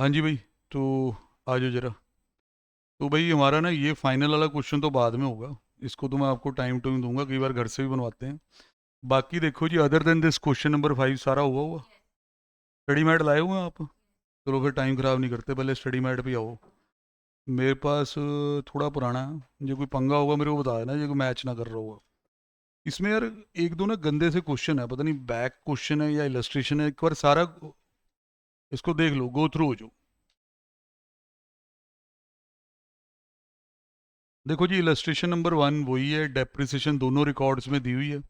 हाँ जी भाई। तो आ जाओ जरा। तो भाई हमारा ना ये फाइनल वाला क्वेश्चन तो बाद में होगा। इसको तो मैं आपको टाइम टू दूंगा, कई बार घर से भी बनवाते हैं। बाकी देखो जी, other than this question number 5 सारा हुआ हुआ। स्टडी मैट लाए हुए हैं आप? चलो फिर टाइम ख़राब नहीं करते, पहले स्टडी मैट पे आओ। मेरे पास थोड़ा पुराना है, जो कोई पंगा होगा मेरे को बता देना, जो कोई मैच ना कर रहा होगा। इसमें यार एक दो ना गंदे से क्वेश्चन है, पता नहीं बैक क्वेश्चन है या इलस्ट्रेशन है, एक बार सारा इसको देख लो, गो थ्रू हो जाओ। देखो जी, इलस्ट्रेशन नंबर 1 वही है, डेप्रिसिएशन दोनों रिकॉर्ड्स में दी हुई है।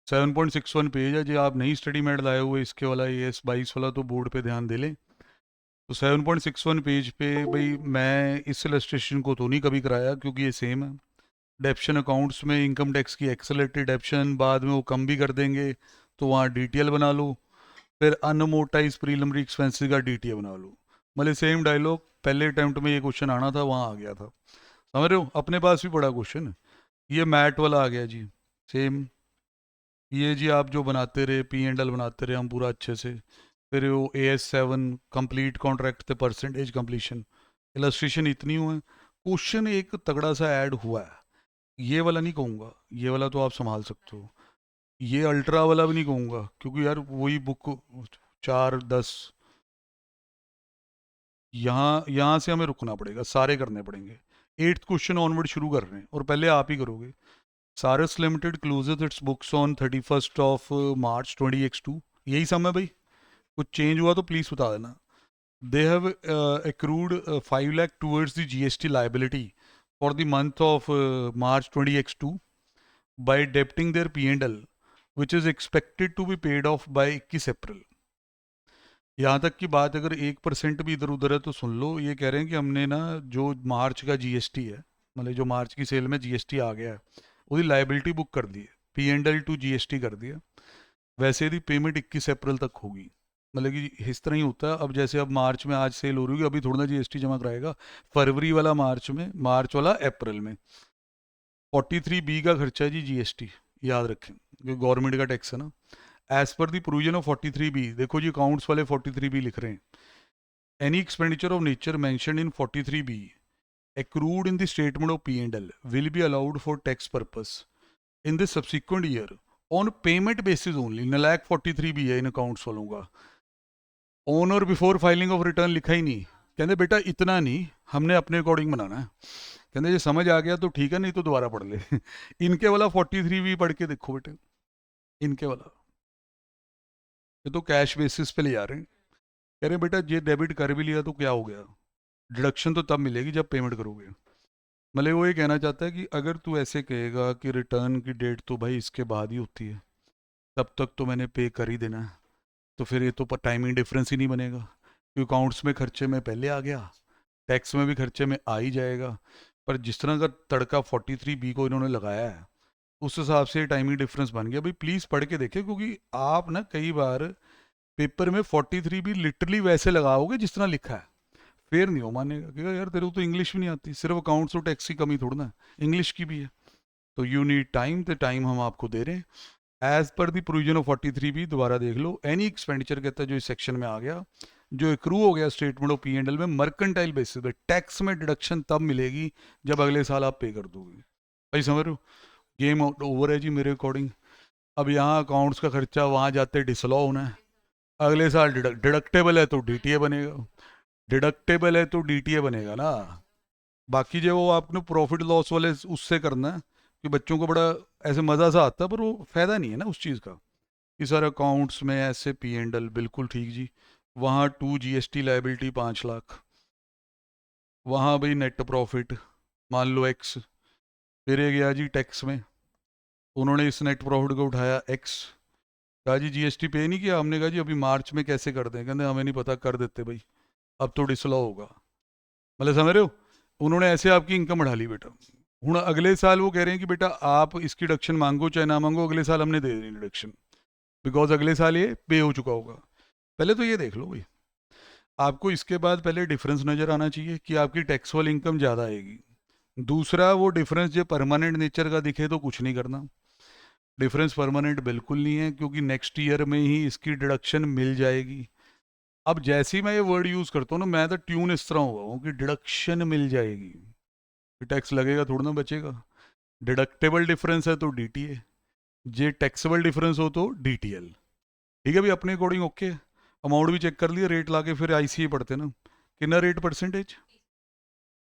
7.61 पेज है जी। आप नहीं स्टडी मैट लाए हुए इसके वाला AS 22 वाला, तो बोर्ड पे ध्यान दे लें। तो 7.61 पेज पे भाई, मैं इस इलस्ट्रेशन को तो नहीं कभी कराया क्योंकि ये सेम है। डेप्शन अकाउंट्स में इनकम टैक्स की एक्सेलरेटेड डेप्शन बाद में वो कम भी कर देंगे, तो वहाँ DTL बना लो। फिर अनमोटाइज प्रीलिमिनरी एक्सपेंसेस का DTA बना लो। मतलब सेम डायलॉग, पहले अटेम्प्ट में ये क्वेश्चन आना था, वहाँ आ गया था। समझ रहे हो? अपने पास भी बड़ा क्वेश्चन। ये मैट वाला आ गया जी, सेम। ये जी आप जो बनाते रहे, P&L बनाते रहे हम पूरा अच्छे से। फिर वो AS 7 कंप्लीट कॉन्ट्रैक्ट थे, परसेंटेज कंप्लीशन, इलस्ट्रेशन इतनी हुए। क्वेश्चन एक तगड़ा सा ऐड हुआ है। ये वाला नहीं कहूँगा, ये वाला तो आप संभाल सकते हो। ये अल्ट्रा वाला भी नहीं कहूँगा, क्योंकि यार वही बुक 4-10। यहाँ यहाँ से हमें रुकना पड़ेगा, सारे करने पड़ेंगे। 8th क्वेश्चन ऑनवर्ड शुरू कर रहे हैं, और पहले आप ही करोगे। Saras limited closes its books on 31st of March 20x2। यही सम है भाई? कुछ चेंज हुआ तो प्लीज़ बता देना। They have accrued 5 lakh towards the GST liability for the month of March 20x2 by debiting their P&L, which is expected to be paid off by 21 अप्रैल। यहाँ तक की बात, अगर 1% भी इधर उधर है तो सुन लो। ये कह रहे हैं कि हमने ना, जो मार्च का GST है, मतलब जो मार्च की सेल में GST आ गया है, उसकी लाइबिलिटी बुक कर दी है, P&L टू GST कर दिया। वैसे यदि पेमेंट 21 अप्रैल तक होगी, मतलब कि इस तरह ही होता है। अब जैसे अब मार्च में आज सेल हो रही होगी, अभी थोड़ा ना GST जमा कराएगा। फरवरी वाला मार्च में, मार्च वाला अप्रैल में। 43B का खर्चा है जी GST, याद रखें, जो गवर्नमेंट का टैक्स है ना। As per the provision of 43B, देखो जी अकाउंट्स वाले 43B लिख रहे हैं। Any expenditure of nature mention in 43B accrued in the statement of P&L will be allowed for tax purpose in the subsequent year on payment basis only। नलायक 43B है इन accounts वालों का। On और before filing of return लिखा ही नहीं। कहते बेटा इतना नहीं, हमने अपने अकॉर्डिंग बनाना है। कहते ये समझ आ गया तो ठीक है, नहीं तो दोबारा पढ़ ले। इनके वाला 43B पढ़ के देखो बेटे, इनके वाला। ये तो कैश बेसिस पे ले जा रहे हैं। कह रहे हैं बेटा ये डेबिट कर भी लिया तो क्या हो गया, डिडक्शन तो तब मिलेगी जब पेमेंट करोगे। मतलब वो ये कहना चाहता है कि अगर तू ऐसे कहेगा कि रिटर्न की डेट तो भाई इसके बाद ही होती है, तब तक तो मैंने पे कर ही देना है, तो फिर ये तो टाइमिंग डिफरेंस ही नहीं बनेगा, क्योंकि अकाउंट्स में खर्चे में पहले आ गया, टैक्स में भी खर्चे में आ ही जाएगा। पर जिस तरह का तड़का 43B को इन्होंने लगाया है, उस हिसाब से टाइमिंग डिफरेंस बन गया। भाई प्लीज़ पढ़ के देखें, क्योंकि आप ना कई बार पेपर में 43B लिटरली वैसे लगाओगे जिस तरह लिखा है, फिर नहीं हो मानेगा, क्योंकि यार तेरे को तो इंग्लिश भी नहीं आती, सिर्फ अकाउंट्स और टैक्स की कमी थोड़ी ना है, इंग्लिश की भी है। तो यू नीड टाइम, तो टाइम हम आपको दे रहे हैं as per the provision of 43B। दोबारा देख लो, एनी एक्सपेंडिचर कहता है जो इस सेक्शन में आ गया, जो एक्रू हो गया स्टेटमेंट ऑफ P&L में मर्केंटाइल बेसिस पे, टैक्स में डिडक्शन तब मिलेगी जब अगले साल आप पे कर दोगे। भाई समझ रहे हो? गेम ओवर है जी मेरे अकॉर्डिंग। अब यहाँ अकाउंट्स का खर्चा वहाँ जाते डिसलॉ होना है, अगले साल डिडक्टेबल है तो DTA बनेगा, डिडक्टेबल है तो DTA बनेगा ना। बाकी जो वो आपने प्रॉफिट लॉस वाले उससे करना है, कि बच्चों को बड़ा ऐसे मज़ा सा आता है, पर वो फ़ायदा नहीं है ना उस चीज़ का। कि सर अकाउंट्स में ऐसे P&L बिल्कुल ठीक जी, वहाँ 2 GST लाइबिलिटी 5 लाख, वहाँ भाई नेट प्रॉफिट मान लो X, फिर ये गया जी टैक्स में, उन्होंने इस नेट प्रॉफिट को उठाया X, कहा जी GST पे नहीं किया। हमने कहा जी अभी मार्च में कैसे कर दें, कहते हमें नहीं पता, कर देते भाई, अब तो डिसलॉ होगा। मतलब समझ रहे हो? उन्होंने ऐसे आपकी इनकम बढ़ा ली बेटा। हूँ अगले साल वो कह रहे हैं कि बेटा आप इसकी डिडक्शन मांगो चाहे ना मांगो, अगले साल हमने दे देनी डिडक्शन, बिकॉज अगले साल ये पे हो चुका होगा। पहले तो ये देख लो भाई, आपको इसके बाद पहले डिफरेंस नज़र आना चाहिए कि आपकी टैक्सबल इनकम ज़्यादा आएगी। दूसरा, वो डिफरेंस जो परमानेंट नेचर का दिखे तो कुछ नहीं करना। डिफरेंस परमानेंट बिल्कुल नहीं है, क्योंकि नेक्स्ट ईयर में ही इसकी डिडक्शन मिल जाएगी। अब जैसे ही मैं ये वर्ड यूज़ करता हूँ ना, मैं तो ट्यून इस तरह हुआ हूँ कि डिडक्शन मिल जाएगी, टैक्स लगेगा थोड़ा ना बचेगा। डिडक्टेबल डिफरेंस है तो डीटीए, जे टैक्सेबल डिफरेंस हो तो डीटीएल। ठीक है भाई, अपने अकॉर्डिंग ओके। अमाउंट भी चेक कर लिया, रेट लाके फिर आईसीए पढ़ते ना, कितना रेट परसेंटेज।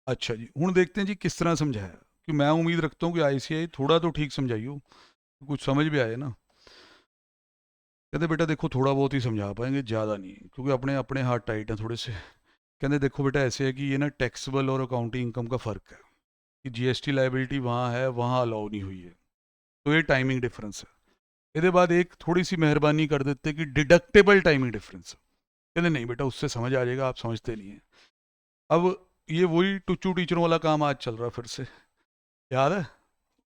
अच्छा जी, हूँ देखते हैं जी किस तरह समझाया, कि मैं उम्मीद रखता हूँ कि आईसीआई थोड़ा तो ठीक समझाइयो, कुछ समझ भी आए ना। कहते बेटा देखो थोड़ा बहुत ही समझा पाएंगे, ज़्यादा नहीं, क्योंकि अपने अपने हाथ टाइट हैं थोड़े से। कहते देखो बेटा ऐसे है कि ये ना टैक्सेबल और अकाउंटिंग इनकम का फ़र्क है, कि जीएसटी लाइबिलिटी वहाँ है, वहाँ अलाउ नहीं हुई है, तो ये टाइमिंग डिफरेंस है। इसके बाद एक थोड़ी सी मेहरबानी कर देते कि डिडक्टेबल टाइमिंग डिफरेंस। कहते नहीं बेटा उससे समझ आ जाएगा, आप समझते नहीं है। अब ये वही टुच्चू टीचरों वाला काम आज चल रहा है फिर से, याद है?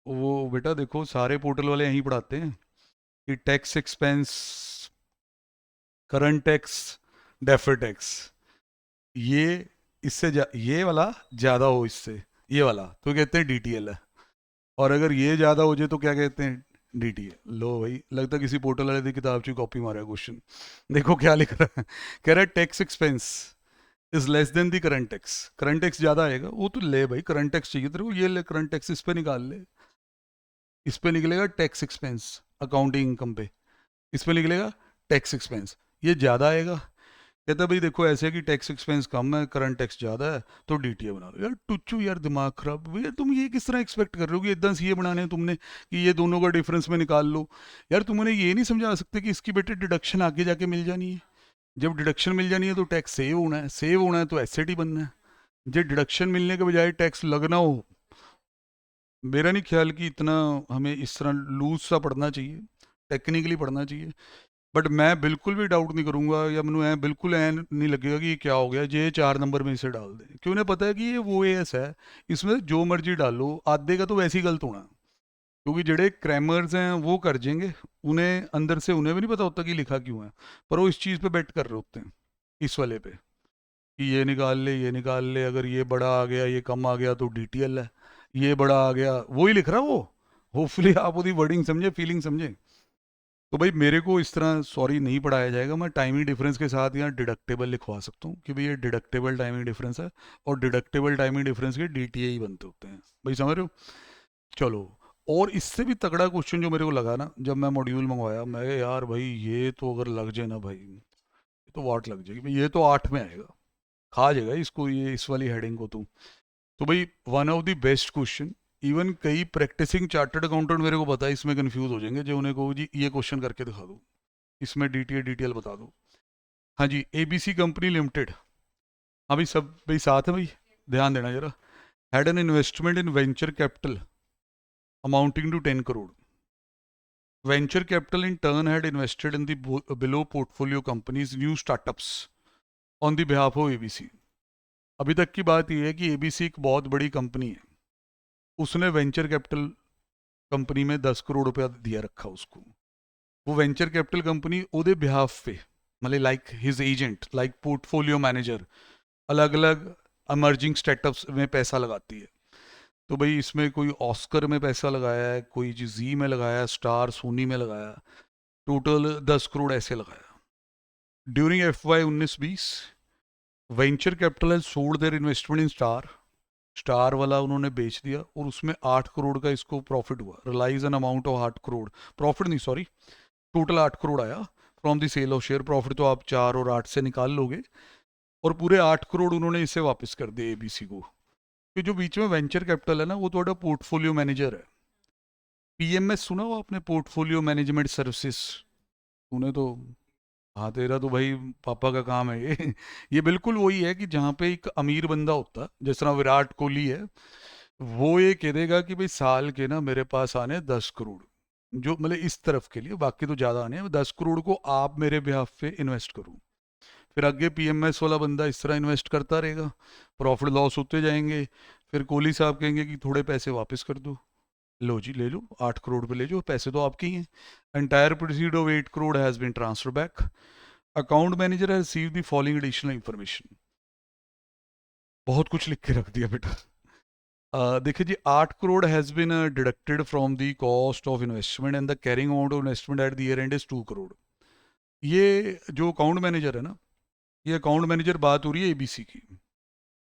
वो बेटा देखो सारे पोर्टल वाले यहीं पढ़ाते हैं कि tax expense, current tax, deferred tax, ये ये वाला ज़्यादा हो इससे, ये वाला तो कहते हैं डीटीएल है, और अगर ये ज़्यादा हो जाए तो क्या कहते हैं, डीटीएल। लो भाई, लगता है किसी पोर्टल वाले की किताब की कॉपी मारा है क्वेश्चन। देखो क्या लिख रहा है, कह रहा है tax expense is less than the current tax. Current tax ज़्यादा आएगा, वो तो ले भाई, करंट टैक्स चाहिए तेरे को, ये ले करंट टैक्स, इस पे निकाल ले। इस पे निकलेगा टैक्स एक्सपेंस अकाउंटिंग इनकम पे, इस पे निकलेगा टैक्स एक्सपेंस, ये ज़्यादा आएगा। कहता भाई देखो ऐसे है कि टैक्स एक्सपेंस कम है, करंट टैक्स ज़्यादा है, तो डीटीए बना लो। यार टुच्चू, यार दिमाग खराब भैया, तुम ये किस तरह एक्सपेक्ट कर रहे हो कि इतना सीए बनाने हैं तुमने कि ये दोनों का डिफरेंस में निकाल लो। यार तुम उन्हें ये नहीं समझा सकते कि इसकी बेटे डिडक्शन आगे जाके मिल जानी है। जब डिडक्शन मिल जानी है तो टैक्स सेव होना है, सेव होना है तो एसएटी बनना है। जब डिडक्शन मिलने के बजाय टैक्स लगना हो, मेरा नहीं ख्याल कि इतना हमें इस तरह लूज सा पढ़ना चाहिए, टेक्निकली पढ़ना चाहिए। बट मैं बिल्कुल भी डाउट नहीं करूंगा, या मैंने बिल्कुल ऐ नहीं लगेगा कि ये क्या हो गया, ये 4 नंबर में इसे डाल दे, क्यों उन्हें पता है कि ये वो एस है, इसमें जो मर्जी डालो, आधे का तो वैसे ही गलत होना। क्योंकि जड़े क्रैमर्स हैं वो कर जाएंगे, उन्हें अंदर से उन्हें भी नहीं पता होता कि लिखा क्यों है, पर वो इस चीज़ पे बेट कर रहे होते हैं, इस वाले पे, कि ये निकाल ले, ये निकाल ले, अगर ये बड़ा आ गया ये कम आ गया तो डीटीएल है, ये बड़ा आ गया, वही लिख रहा वो। होपफुली आप उसकी वर्डिंग समझे, फीलिंग समझे। तो भाई मेरे को इस तरह सॉरी नहीं पढ़ाया जाएगा, मैं टाइमिंग डिफरेंस के साथ यहाँ डिडक्टेबल लिखवा सकता हूँ कि भाई ये डिडक्टेबल टाइमिंग डिफरेंस है, और डिडक्टेबल टाइमिंग डिफरेंस के डीटीए ही बनते होते हैं। भाई समझ रहे हो? चलो, और इससे भी तगड़ा क्वेश्चन जो मेरे को लगा ना जब मैं मॉड्यूल मंगवाया, मैं कहा, यार भाई ये तो अगर लग जाए ना भाई, ये तो वाट लग जाएगी भाई, ये तो 8 में आएगा, खा जाएगा इसको, ये इस वाली हेडिंग को तो भाई one of the best question. Even कई प्रैक्टिसिंग चार्टर्ड अकाउंटेंट मेरे को पता है इसमें कंफ्यूज हो जाएंगे, जो उन्हें कहो जी ये क्वेश्चन करके दिखा दो, इसमें डीटीए डिटेल बता दो। हाँ जी, एबीसी कंपनी लिमिटेड। हाँ भाई सब भाई साथ है भाई, ध्यान देना जरा। Had an investment in venture capital amounting to 10 crore. Venture capital in turn had invested in the below portfolio companies new startups on the behalf of ABC। अभी तक की बात यह है कि ABC एक बहुत बड़ी कंपनी है, उसने वेंचर कैपिटल कंपनी में 10 करोड़ रुपया दिया रखा उसको। वो वेंचर कैपिटल कंपनी ओदे बिहाफ पे, मतलब like his agent, like portfolio manager, अलग अलग अमर्जिंग स्टार्टअप्स में पैसा लगाती है। तो भाई इसमें कोई ऑस्कर में पैसा लगाया है, कोई जी में लगाया, स्टार सोनी में लगाया, टोटल 10 करोड़ ऐसे लगाया। During FY 19-20 venture capital has sold their investment in star, star वाला उन्होंने बेच दिया, और उसमें 8 करोड़ का इसको प्रॉफिट हुआ, realise an amount of 8 crore, profit नहीं सॉरी, टोटल 8 करोड़ आया from the sale of share. Profit तो आप 4 और 8 से निकाल लोगे, और पूरे 8 करोड़ उन्होंने इसे वापस कर दिए ABC को। कि जो बीच में वेंचर कैपिटल है ना, वो थोड़ा पोर्टफोलियो मैनेजर है। PMS सुना हो आपने, पोर्टफोलियो मैनेजमेंट सर्विसेज? तूने तो, हाँ तेरा तो भाई पापा का काम है ये। ये बिल्कुल वही है कि जहाँ पे एक अमीर बंदा होता है, जिस तरह विराट कोहली है, वो ये कह देगा कि भाई साल के ना मेरे पास आने 10 करोड़, जो मतलब इस तरफ के लिए, बाकी तो ज़्यादा आने हैं, 10 करोड़ को आप मेरे बिहाफ पे इन्वेस्ट करो। फिर आगे PMS वाला बंदा इस तरह इन्वेस्ट करता रहेगा, प्रॉफिट लॉस होते जाएंगे, फिर कोहली साहब कहेंगे कि थोड़े पैसे वापस कर दो, लो जी ले लो, 8 करोड़ पे ले जाओ, पैसे तो आपके ही हैं। Entire proceed of 8 crore has been transfer back. Account manager has receive the following additional information. बहुत कुछ लिख के रख दिया बेटा। देखिए जी, 8 crore has been deducted from the cost of investment and the carrying amount of investment at the year end is 2 crore. ये जो अकाउंट मैनेजर है ना, ये अकाउंट मैनेजर, बात हो रही है एबीसी की।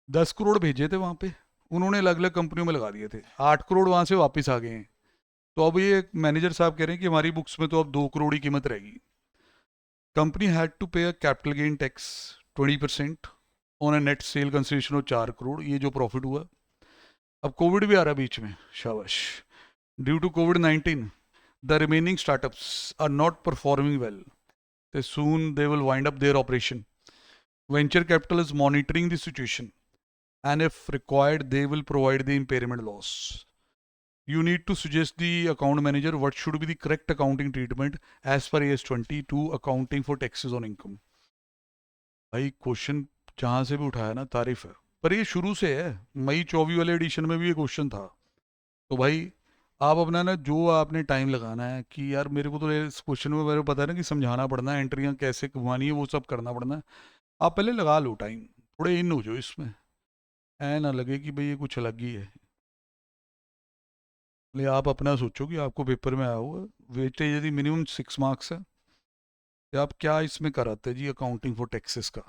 10 करोड़ भेजे थे वहाँ पे, उन्होंने अलग अलग कंपनियों में लगा दिए थे, 8 करोड़ वहाँ से वापस आ गए हैं। तो अब ये मैनेजर साहब कह रहे हैं कि हमारी बुक्स में तो अब 2 करोड़ की कीमत रहेगी। कंपनी हैड टू पे a capital gain tax 20% on a net sale consideration of 4 crore, ये जो प्रॉफिट हुआ। अब कोविड भी आ रहा है बीच में, शाबाश। ड्यू टू कोविड-19 the remaining startups are not performing well, soon they will wind up their operation. Venture capital is monitoring the situation, and if required they will provide the impairment loss. You need to suggest the account manager what should be the correct accounting treatment as per AS20 to accounting for taxes on income. भाई question जहाँ से भी उठाया ना, तारीफ है। पर ये शुरू से है, मई 24 वाले एडिशन में भी ये क्वेश्चन था। तो भाई आप अपना ना, जो आपने टाइम लगाना है कि यार मेरे को तो इस क्वेश्चन में मेरे को पता है ना कि समझाना पड़ना है, एंट्रियाँ कैसे घुमानी है, वो सब करना पड़ना है। आप पहले लगा लो टाइम, थोड़े इन हो जाओ इसमें, ऐ ना लगे कि भाई ये कुछ अलग ही है। ले आप अपना सोचो कि आपको पेपर में आया हुआ वेटेज यदि मिनिमम 6 मार्क्स है, तो आप क्या इसमें कराते जी अकाउंटिंग फॉर टैक्सेस का।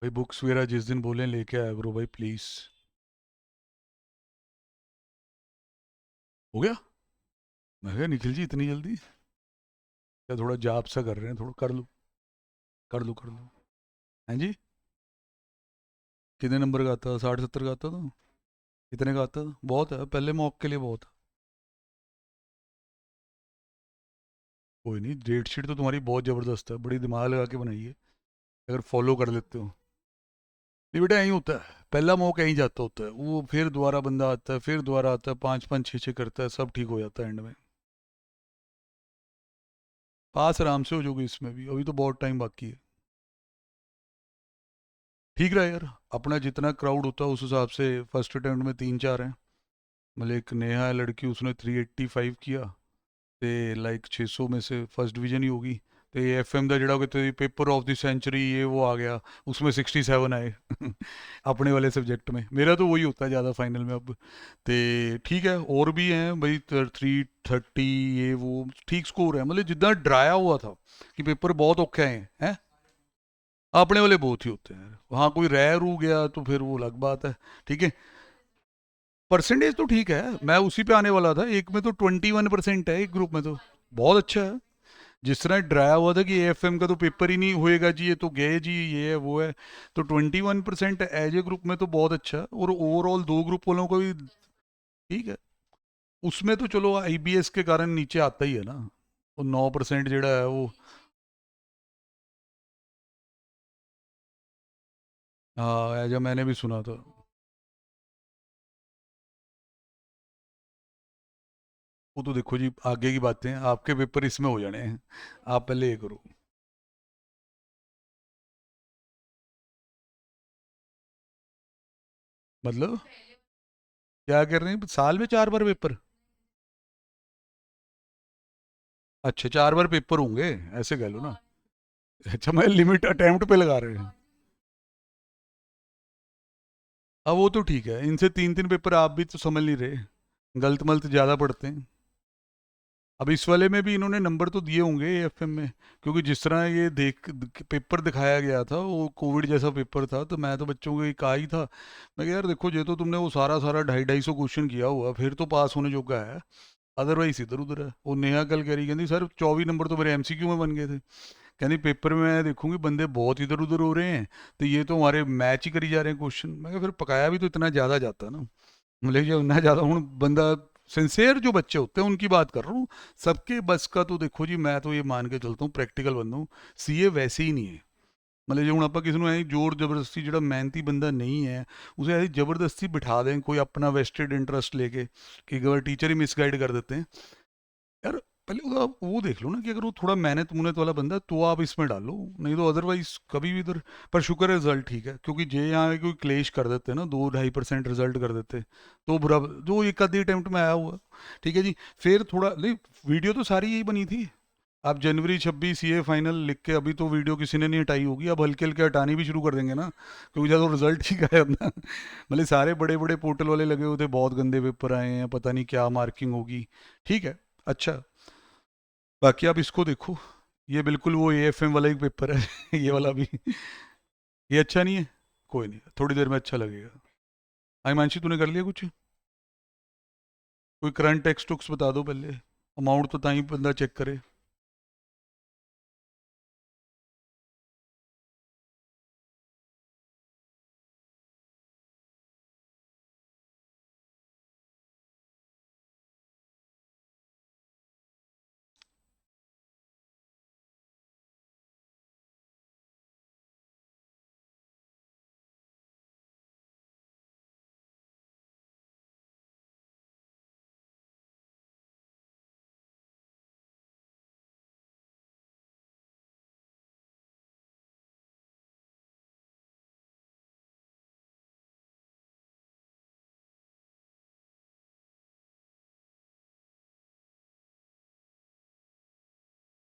भाई बुक्स वगैरह जिस दिन बोले लेके आया करो भाई प्लीज़। हो गया? मैं कहा निखिल जी इतनी जल्दी, क्या थोड़ा जाप सा कर रहे हैं, थोड़ा कर लो, कर लो, कर लो। हैं जी? कितने नंबर का आता था? 60-70 का आता था? कितने का आता था? बहुत है, पहले मॉक के लिए बहुत है। कोई नहीं, डेट शीट तो तुम्हारी बहुत ज़बरदस्त है, बड़ी दिमाग लगा के बनाई है, अगर फॉलो कर लेते हो। नहीं बेटा, यहीं होता है, पहला मौका यहीं जाता होता है, वो फिर दोबारा बंदा आता है, फिर दोबारा आता है, 5-5 6-6 करता है, सब ठीक हो जाता है एंड में। पास आराम से हो जाओगे इसमें भी, अभी तो बहुत टाइम बाकी है। ठीक रहा यार, अपना जितना क्राउड होता है उस हिसाब से फर्स्ट अटेम्प्ट में 3-4 हैं। मतलब एक नेहा है लड़की, उसने 385 किया, ते लाइक 600 में से फर्स्ट डिवीजन ही होगी। तो ये एफएम का जड़ा कहते पेपर ऑफ द सेंचुरी ये वो आ गया, उसमें 67 आए अपने वाले सब्जेक्ट में। मेरा तो वही होता है ज़्यादा फाइनल में अब। तो ठीक है, और भी हैं भाई 330, ये वो ठीक स्कोर है, मतलब जितना डराया हुआ था कि पेपर बहुत औखे हैं, हैं अपने वाले बहुत ही होते हैं। वहाँ कोई रह रू गया तो फिर वो अलग बात है। ठीक है, परसेंटेज तो ठीक है, मैं उसी पे आने वाला था। एक में तो 21% है, एक ग्रुप में तो बहुत अच्छा है। जिस तरह डराया हुआ था कि एएफएम का तो पेपर ही नहीं होएगा जी, ये तो गए जी, ये है वो है, तो 21% एज ए ग्रुप में तो बहुत अच्छा है। और ओवरऑल दो ग्रुप वालों को भी ठीक है। उसमें तो चलो आईबीएस के कारण नीचे आता ही है ना, वो 9% जेड़ा है वो। हाँ, एज मैंने भी सुना था। वो तो देखो जी आगे की बातें हैं, आपके पेपर इसमें हो जाने हैं, आप पहले ये करो। मतलब क्या कर रहे हैं, साल में 4 बार पेपर? अच्छा, 4 बार पेपर होंगे, ऐसे कह लो ना। अच्छा, मैं लिमिट अटेम्प्ट पे लगा रहे हैं। अब वो तो ठीक है, इनसे 3-3 पेपर आप भी तो समझ नहीं रहे, गलत मलत ज़्यादा पढ़ते हैं। अब इस वाले में भी इन्होंने नंबर तो दिए होंगे एफएम में, क्योंकि जिस तरह ये पेपर दिखाया गया था वो कोविड जैसा पेपर था। तो मैं तो बच्चों को एक कहा ही था, मैं कहा यार देखो, ये तो तुमने वो सारा सारा 250-250 क्वेश्चन किया हुआ, फिर तो पास होने जोगा है, अदरवाइज इधर उधर है। वो नेहा कल कह रही, कहती सर 24 नंबर तो मेरे एमसीक्यू में बन गए थे। कहती पेपर में मैं देखूंगी बंदे बहुत इधर उधर हो रहे हैं, तो ये तो हमारे मैच ही करी जा रहे हैं क्वेश्चन। मैं कहा फिर पकाया भी तो इतना ज़्यादा जाता ना, मतलब जो ना ज़्यादा हूँ बंदा। सिंसेयर जो बच्चे होते हैं उनकी बात कर रहा हूँ, सबके बस का तो देखो जी, मैं तो ये मान के चलता हूँ प्रैक्टिकल बंदा हूँ। सीए वैसे ही नहीं है, मतलब जो हूँ आप किसी को जोर जबरदस्ती, जो मेहनती बंदा नहीं है उसे ऐसी जबरदस्ती बिठा दें कोई अपना वेस्टेड इंटरेस्ट लेके, कि अगर टीचर ही मिसगाइड कर देते हैं यार। पहले वो देख लो ना कि अगर वो थोड़ा मेहनत मुहनत वाला बंदा है, तो आप इसमें डालो, नहीं तो अदरवाइज कभी भी इधर। पर शुक्र है रिजल्ट ठीक है, क्योंकि जे यहाँ कोई क्लेश कर देते ना, 2-2.5% रिजल्ट कर देते तो बुरा, जो एक आधी अटेम्प्ट में आया हुआ। ठीक है जी, फिर थोड़ा नहीं, वीडियो तो सारी यही बनी थी। आप जनवरी 26 ये फाइनल लिख के, अभी तो वीडियो किसी ने नहीं हटाई होगी, अब हल्के हल्के हटानी भी शुरू कर देंगे ना, क्योंकि जब रिजल्ट ही गायब ना। मतलब सारे बड़े बड़े पोर्टल वाले लगे हुए थे, बहुत गंदे पेपर आए हैं, पता नहीं क्या मार्किंग होगी। ठीक है, अच्छा। बाकी आप इसको देखो, ये बिल्कुल वो एएफएम वाला ही पेपर है। ये वाला भी, ये अच्छा नहीं है। कोई नहीं, थोड़ी देर में अच्छा लगेगा। हिमांशी तूने कर लिया कुछ? कोई करंट टेक्स्ट बुक्स बता दो पहले, अमाउंट तो ताई बंदा चेक करे।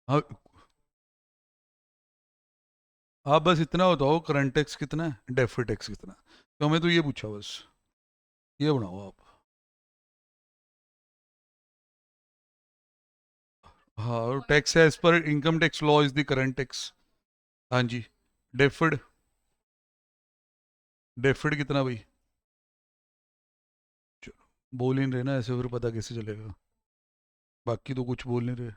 हाँ, आप बस इतना बताओ करंट टैक्स कितना है, डेफर्ड टैक्स कितना है, तो हमें तो ये पूछा बस, ये बनाओ आप। हाँ, और tax as per income tax law is the current tax. हाँ जी। डेफर्ड, डेफर्ड कितना भाई? चलो, बोल ही नहीं रहे ना ऐसे, फिर पता कैसे चलेगा? बाकी तो कुछ बोल नहीं रहे,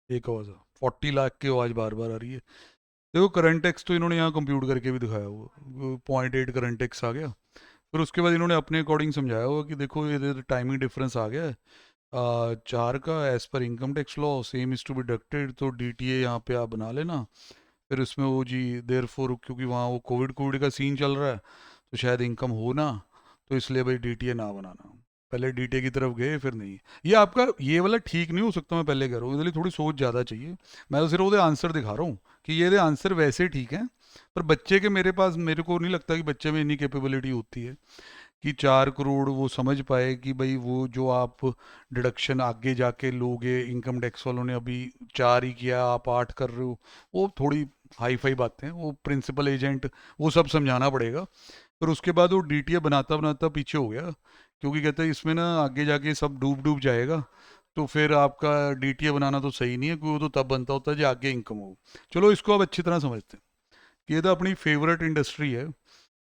एक आवाज़ 40 लाख की आवाज़ बार बार आ रही है। देखो करंट टैक्स तो इन्होंने यहाँ कंप्यूट करके भी दिखाया हुआ, 0.8 करंट टैक्स आ गया। फिर उसके बाद इन्होंने अपने अकॉर्डिंग समझाया हुआ कि देखो ये टाइमिंग डिफरेंस आ गया है, 4 का, as per income tax law same is to be deducted, तो डीटीए यहाँ पे आप बना लेना। फिर उसमें वो जी देर फोर, क्योंकि वहाँ वो कोविड कोविड का सीन चल रहा है, तो शायद इनकम हो ना, तो इसलिए भाई डीटीए ना बनाना। पहले डीटीए की तरफ गए, फिर नहीं। ये आपका ये वाला ठीक नहीं हो सकता, मैं पहले कह रहा हूँ, इसलिए थोड़ी सोच ज़्यादा चाहिए। मैं तो सिर्फ वो आंसर दिखा रहा हूँ कि ये आंसर वैसे ठीक है, पर बच्चे के मेरे पास, मेरे को नहीं लगता कि बच्चे में इतनी कैपेबिलिटी होती है कि 4 करोड़ वो समझ पाए कि भाई वो जो आप डिडक्शन आगे जाके लोगे, इनकम टैक्स वालों ने अभी 4 ही किया, आप 8 कर रहे हो, वो थोड़ी हाई फाई बातें हैं, वो प्रिंसिपल एजेंट, वो सब समझाना पड़ेगा। फिर उसके बाद वो डीटीए बनाता बनाता पीछे हो गया, क्योंकि कहते हैं इसमें ना आगे जाके सब डूब डूब जाएगा, तो फिर आपका डीटीए बनाना तो सही नहीं है, क्योंकि वो तो तब बनता होता है जब आगे इनकम हो। चलो, इसको आप अच्छी तरह समझते हैं कि ये तो अपनी फेवरेट इंडस्ट्री है,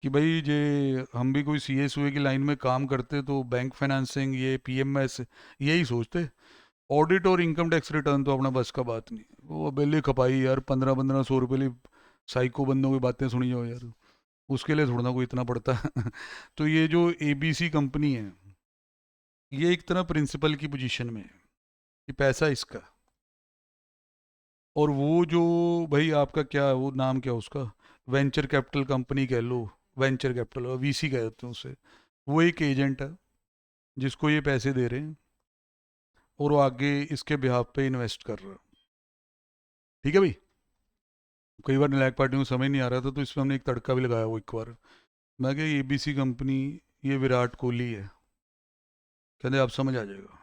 कि भाई जे हम भी कोई सीए की लाइन में काम करते तो बैंक फाइनेंसिंग, ये पीएमएस, यही सोचते। ऑडिट और इनकम टैक्स रिटर्न तो अपना बस का बात नहीं, वो बिल्ली खपाई यार, 1500-1500 रुपये ली, साइको बंदों की बातें सुनी जाओ यार, उसके लिए थोड़ा ना कोई इतना पड़ता है। तो ये जो एबीसी कंपनी है, ये एक तरह प्रिंसिपल की पोजीशन में है कि पैसा इसका, और वो जो भाई आपका क्या, वो नाम क्या उसका, वेंचर कैपिटल कंपनी कह लो, वेंचर कैपिटल और वीसी कहते हैं उसे, वो एक एजेंट है जिसको ये पैसे दे रहे हैं, और वो आगे इसके बिहाफ पे इन्वेस्ट कर रहा है। ठीक है भाई। कई बार नलायक पार्टियों को समझ नहीं आ रहा था, तो इसमें हमने एक तड़का भी लगाया वो एक बार। मैं क्या, एबीसी कंपनी, ये विराट कोहली है, कहते आप समझ आ जाएगा।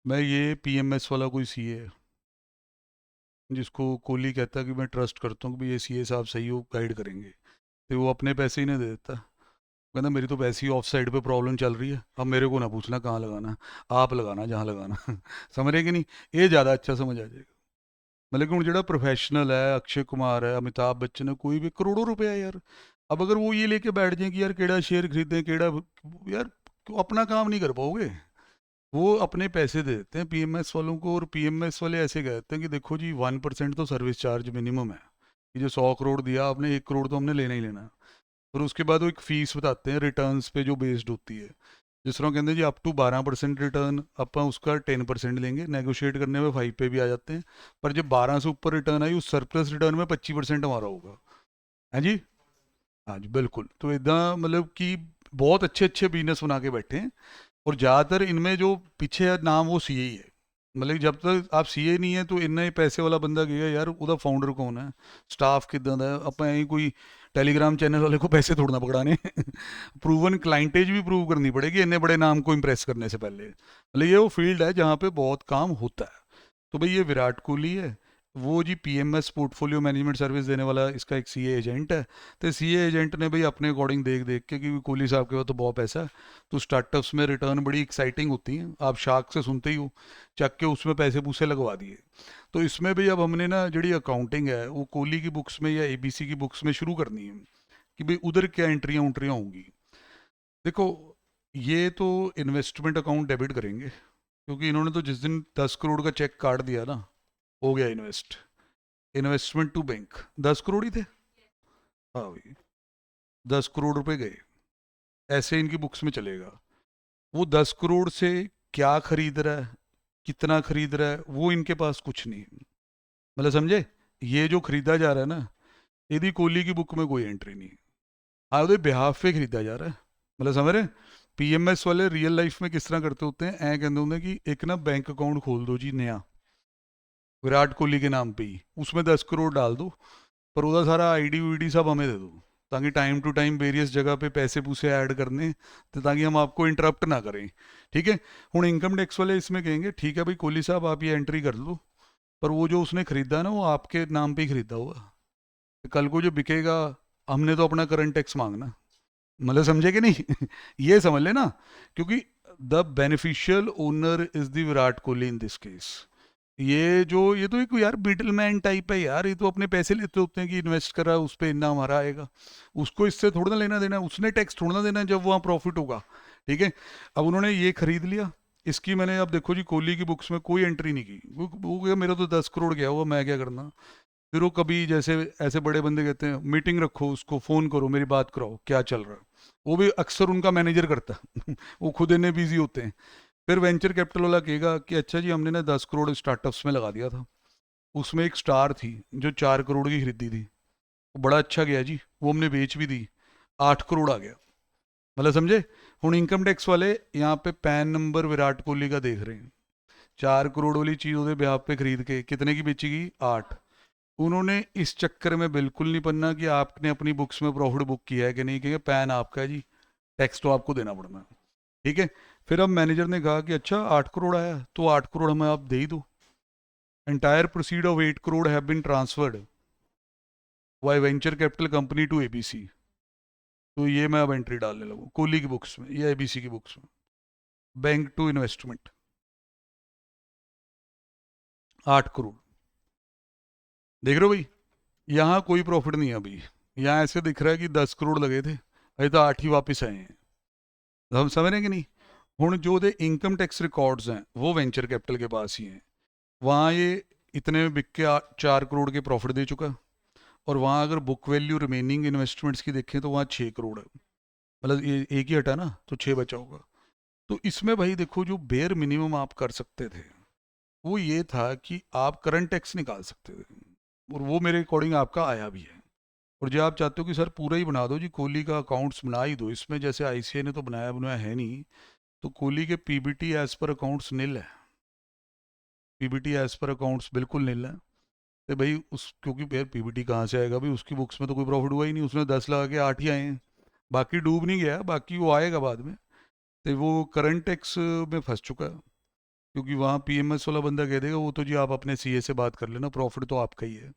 मैं ये पीएमएस वाला कोई सीए है, जिसको कोहली कहता है कि मैं ट्रस्ट करता हूँ कि भाई ये सीए साहब सही हो, गाइड करेंगे, तो वो अपने पैसे ही नहीं दे देता। कहना मेरी तो वैसे ही ऑफ साइड पे प्रॉब्लम चल रही है, अब मेरे को ना पूछना कहाँ लगाना, आप लगाना जहाँ लगाना। समझ रहे कि नहीं? ये ज़्यादा अच्छा समझ आ जाएगा। मतलब कि जो प्रोफेशनल है, अक्षय कुमार है, अमिताभ बच्चन है, कोई भी, करोड़ों रुपए है यार। अब अगर वो ये लेके बैठ जाए कि यार केड़ा शेयर खरीदें, केड़ा, यार क्यों अपना काम नहीं कर पाओगे? वो अपने पैसे दे देते हैं पीएमएस वालों को, और पीएमएस वाले ऐसे कहते हैं कि देखो जी 1% तो सर्विस चार्ज मिनिमम है, कि जो 100 करोड़ दिया आपने, 1 करोड़ तो हमने लेना ही लेना है। और उसके बाद वो एक फीस बताते हैं रिटर्न्स पे जो बेस्ड होती है, जिस तरह कहते हैं जी अप टू 12% रिटर्न, अपन उसका 10% लेंगे, नेगोशिएट करने में 5 पे भी आ जाते हैं। पर जब 12 से ऊपर रिटर्न आई, उस सरप्लस रिटर्न में 25% हमारा होगा। है जी। हाँ जी, बिल्कुल। तो इदा मतलब कि बहुत अच्छे अच्छे बिजनेस बना के बैठे हैं, और ज़्यादातर इनमें जो पीछे है नाम, वो सीए ही है। मतलब कि जब तक आप सीए नहीं है, तो इन्ना ही पैसे वाला बंदा कहेगा यार ਉਹਦਾ फाउंडर कौन है, स्टाफ किदा ਦਾ है, ਆਪਾਂ यही कोई टेलीग्राम चैनल वाले को पैसे थोड़ना पकड़ाने। प्रूवन क्लाइंटेज भी प्रूव करनी पड़ेगी इतने बड़े नाम को इम्प्रेस करने से पहले। मतलब ये वो फील्ड है जहाँ पे बहुत काम होता है। तो भाई ये विराट कोहली है, वो जी पीएमएस पोर्टफोलियो मैनेजमेंट सर्विस देने वाला इसका एक सीए एजेंट है। तो सीए एजेंट ने भाई अपने अकॉर्डिंग देख देख के कि कोहली साहब के पास तो बहुत पैसा है, तो स्टार्टअप्स में रिटर्न बड़ी एक्साइटिंग होती हैं, आप शार्क से सुनते ही हो, चक के उसमें पैसे पूसे लगवा दिए। तो इसमें भी अब हमने ना जी अकाउंटिंग है वो कोहली की बुक्स में या एबीसी की बुक्स में शुरू करनी है कि भाई उधर क्या एंट्रियाँ उंट्रियाँ होंगी। देखो, ये तो इन्वेस्टमेंट अकाउंट डेबिट करेंगे, क्योंकि इन्होंने तो जिस दिन 10 करोड़ का चेक काट दिया ना, हो गया इन्वेस्टमेंट टू बैंक। 10 करोड़ ही थे। हाँ भाई, 10 करोड़ रुपए गए, ऐसे इनकी बुक्स में चलेगा। वो 10 करोड़ से क्या खरीद रहा है, कितना खरीद रहा है, वो इनके पास कुछ नहीं है। मतलब समझे, ये जो खरीदा जा रहा है ना, यदि कोहली की बुक में कोई एंट्री नहीं है। हाँ, उधर बिहाफ पे खरीदा जा रहा है। मतलब समझ रहे, पीएमएस वाले रियल लाइफ में किस तरह करते होते हैं, ऐ कहते होते हैं कि एक ना बैंक अकाउंट खोल दो जी नया, विराट कोहली के नाम पे ही, उसमें 10 करोड़ डाल दो, पर ਉਹਦਾ सारा आईडी वीडी सब हमें दे दो, ताकि टाइम टू टाइम वेरियस जगह पे पैसे पूसे ऐड करने, तो ताकि हम आपको इंटरप्ट ना करें। ठीक है। हूँ इनकम टैक्स वाले इसमें कहेंगे ठीक है भाई कोहली साहब आप ये एंट्री कर लो, पर वो जो उसने खरीदा ना वो आपके नाम पे ही खरीदा हुआ, कल को जो बिकेगा हमने तो अपना करंट टैक्स मांगना। मतलब समझे कि नहीं ये समझ लेना, क्योंकि the beneficial owner is the Virat Kohli in this case. ये तो एक यार मिडिल मैन टाइप है यार, ये तो अपने पैसे लेते होते हैं कि इन्वेस्ट करा उस पर इतना हमारा आएगा, उसको इससे थोड़ा ना लेना देना, उसने टैक्स थोड़ा ना देना है जब वहाँ प्रॉफिट होगा। ठीक है। अब उन्होंने ये खरीद लिया, इसकी मैंने अब देखो जी कोहली की बुक्स में कोई एंट्री नहीं की, वो गया मेरा तो 10 करोड़ गया हुआ, मैं क्या करना। फिर वो कभी जैसे ऐसे बड़े बंदे कहते हैं मीटिंग रखो, उसको फ़ोन करो, मेरी बात कराओ क्या चल रहा है, वो भी अक्सर उनका मैनेजर करता है वो खुद इन्हें बिजी होते हैं। फिर वेंचर कैपिटल वाला कहेगा कि अच्छा जी हमने ना 10 करोड़ स्टार्टअप्स में लगा दिया था, उसमें एक स्टार थी जो 4 करोड़ की खरीदी थी, वो बड़ा अच्छा गया जी, वो हमने बेच भी दी, 8 करोड़ आ गया। मतलब समझे। हूँ इनकम टैक्स वाले यहाँ पे पैन नंबर विराट कोहली का देख रहे हैं, 4 करोड़ वाली चीज़ ਉਹਦੇ ब्याह पे खरीद के कितने की बेचेगी, 8। उन्होंने इस चक्कर में बिल्कुल नहीं पढ़ना कि आपने अपनी बुक्स में प्रॉफिट बुक किया है कि नहीं, कहेंगे पैन आपका है जी, टैक्स तो आपको देना पड़ना है। ठीक है। फिर अब मैनेजर ने कहा कि अच्छा 8 करोड़ आया तो 8 करोड़ हमें आप दे ही दो, entire proceed of 8 crore have been transferred by venture capital company to ABC. तो ये मैं अब एंट्री डालने लगूँ कोहली की बुक्स में या एबीसी की बुक्स में, बैंक टू इन्वेस्टमेंट 8 करोड़। देख रहे हो भाई, यहाँ कोई प्रॉफिट नहीं है अभी, यहाँ ऐसे दिख रहा है कि 10 करोड़ लगे थे, अभी तो 8 ही वापस आए हैं। तो हम समझ रहे हैं कि नहीं। हूँ जो दे इनकम टैक्स रिकॉर्ड्स हैं वो वेंचर कैपिटल के पास ही हैं, वहाँ ये इतने में बिक के 4 करोड़ के प्रॉफिट दे चुका है, और वहाँ अगर बुक वैल्यू रिमेनिंग इन्वेस्टमेंट्स की देखें तो वहाँ 6 करोड़ है। मतलब ये एक ही हटा ना तो 6 बचा होगा। तो इसमें भाई देखो जो बेयर मिनिमम आप कर सकते थे वो ये था कि आप करंट टैक्स निकाल सकते थे, और वो मेरे अकॉर्डिंग आपका आया भी है। और जो आप चाहते हो कि सर पूरा ही बना दो जी, कोहली का अकाउंट्स बना ही दो, इसमें जैसे आईसीआई ने तो बनाया बनाया है नहीं, तो कोहली के पीबीटी एज पर अकाउंट्स नील है, पीबीटी एज पर अकाउंट्स बिल्कुल नील है। तो भाई उस क्योंकि यार पीबीटी कहाँ से आएगा भाई, उसकी बुक्स में तो कोई प्रॉफिट हुआ ही नहीं, उसने 10 लगा के 8 ही आए हैं, बाकी डूब नहीं गया, बाकी वो आएगा बाद में। तो वो करंट टैक्स में फंस चुका है, क्योंकि वहाँ पीएमएस वाला बंदा कह देगा वो तो जी आप अपने सीए से बात कर लेना, प्रॉफिट तो आपका ही है।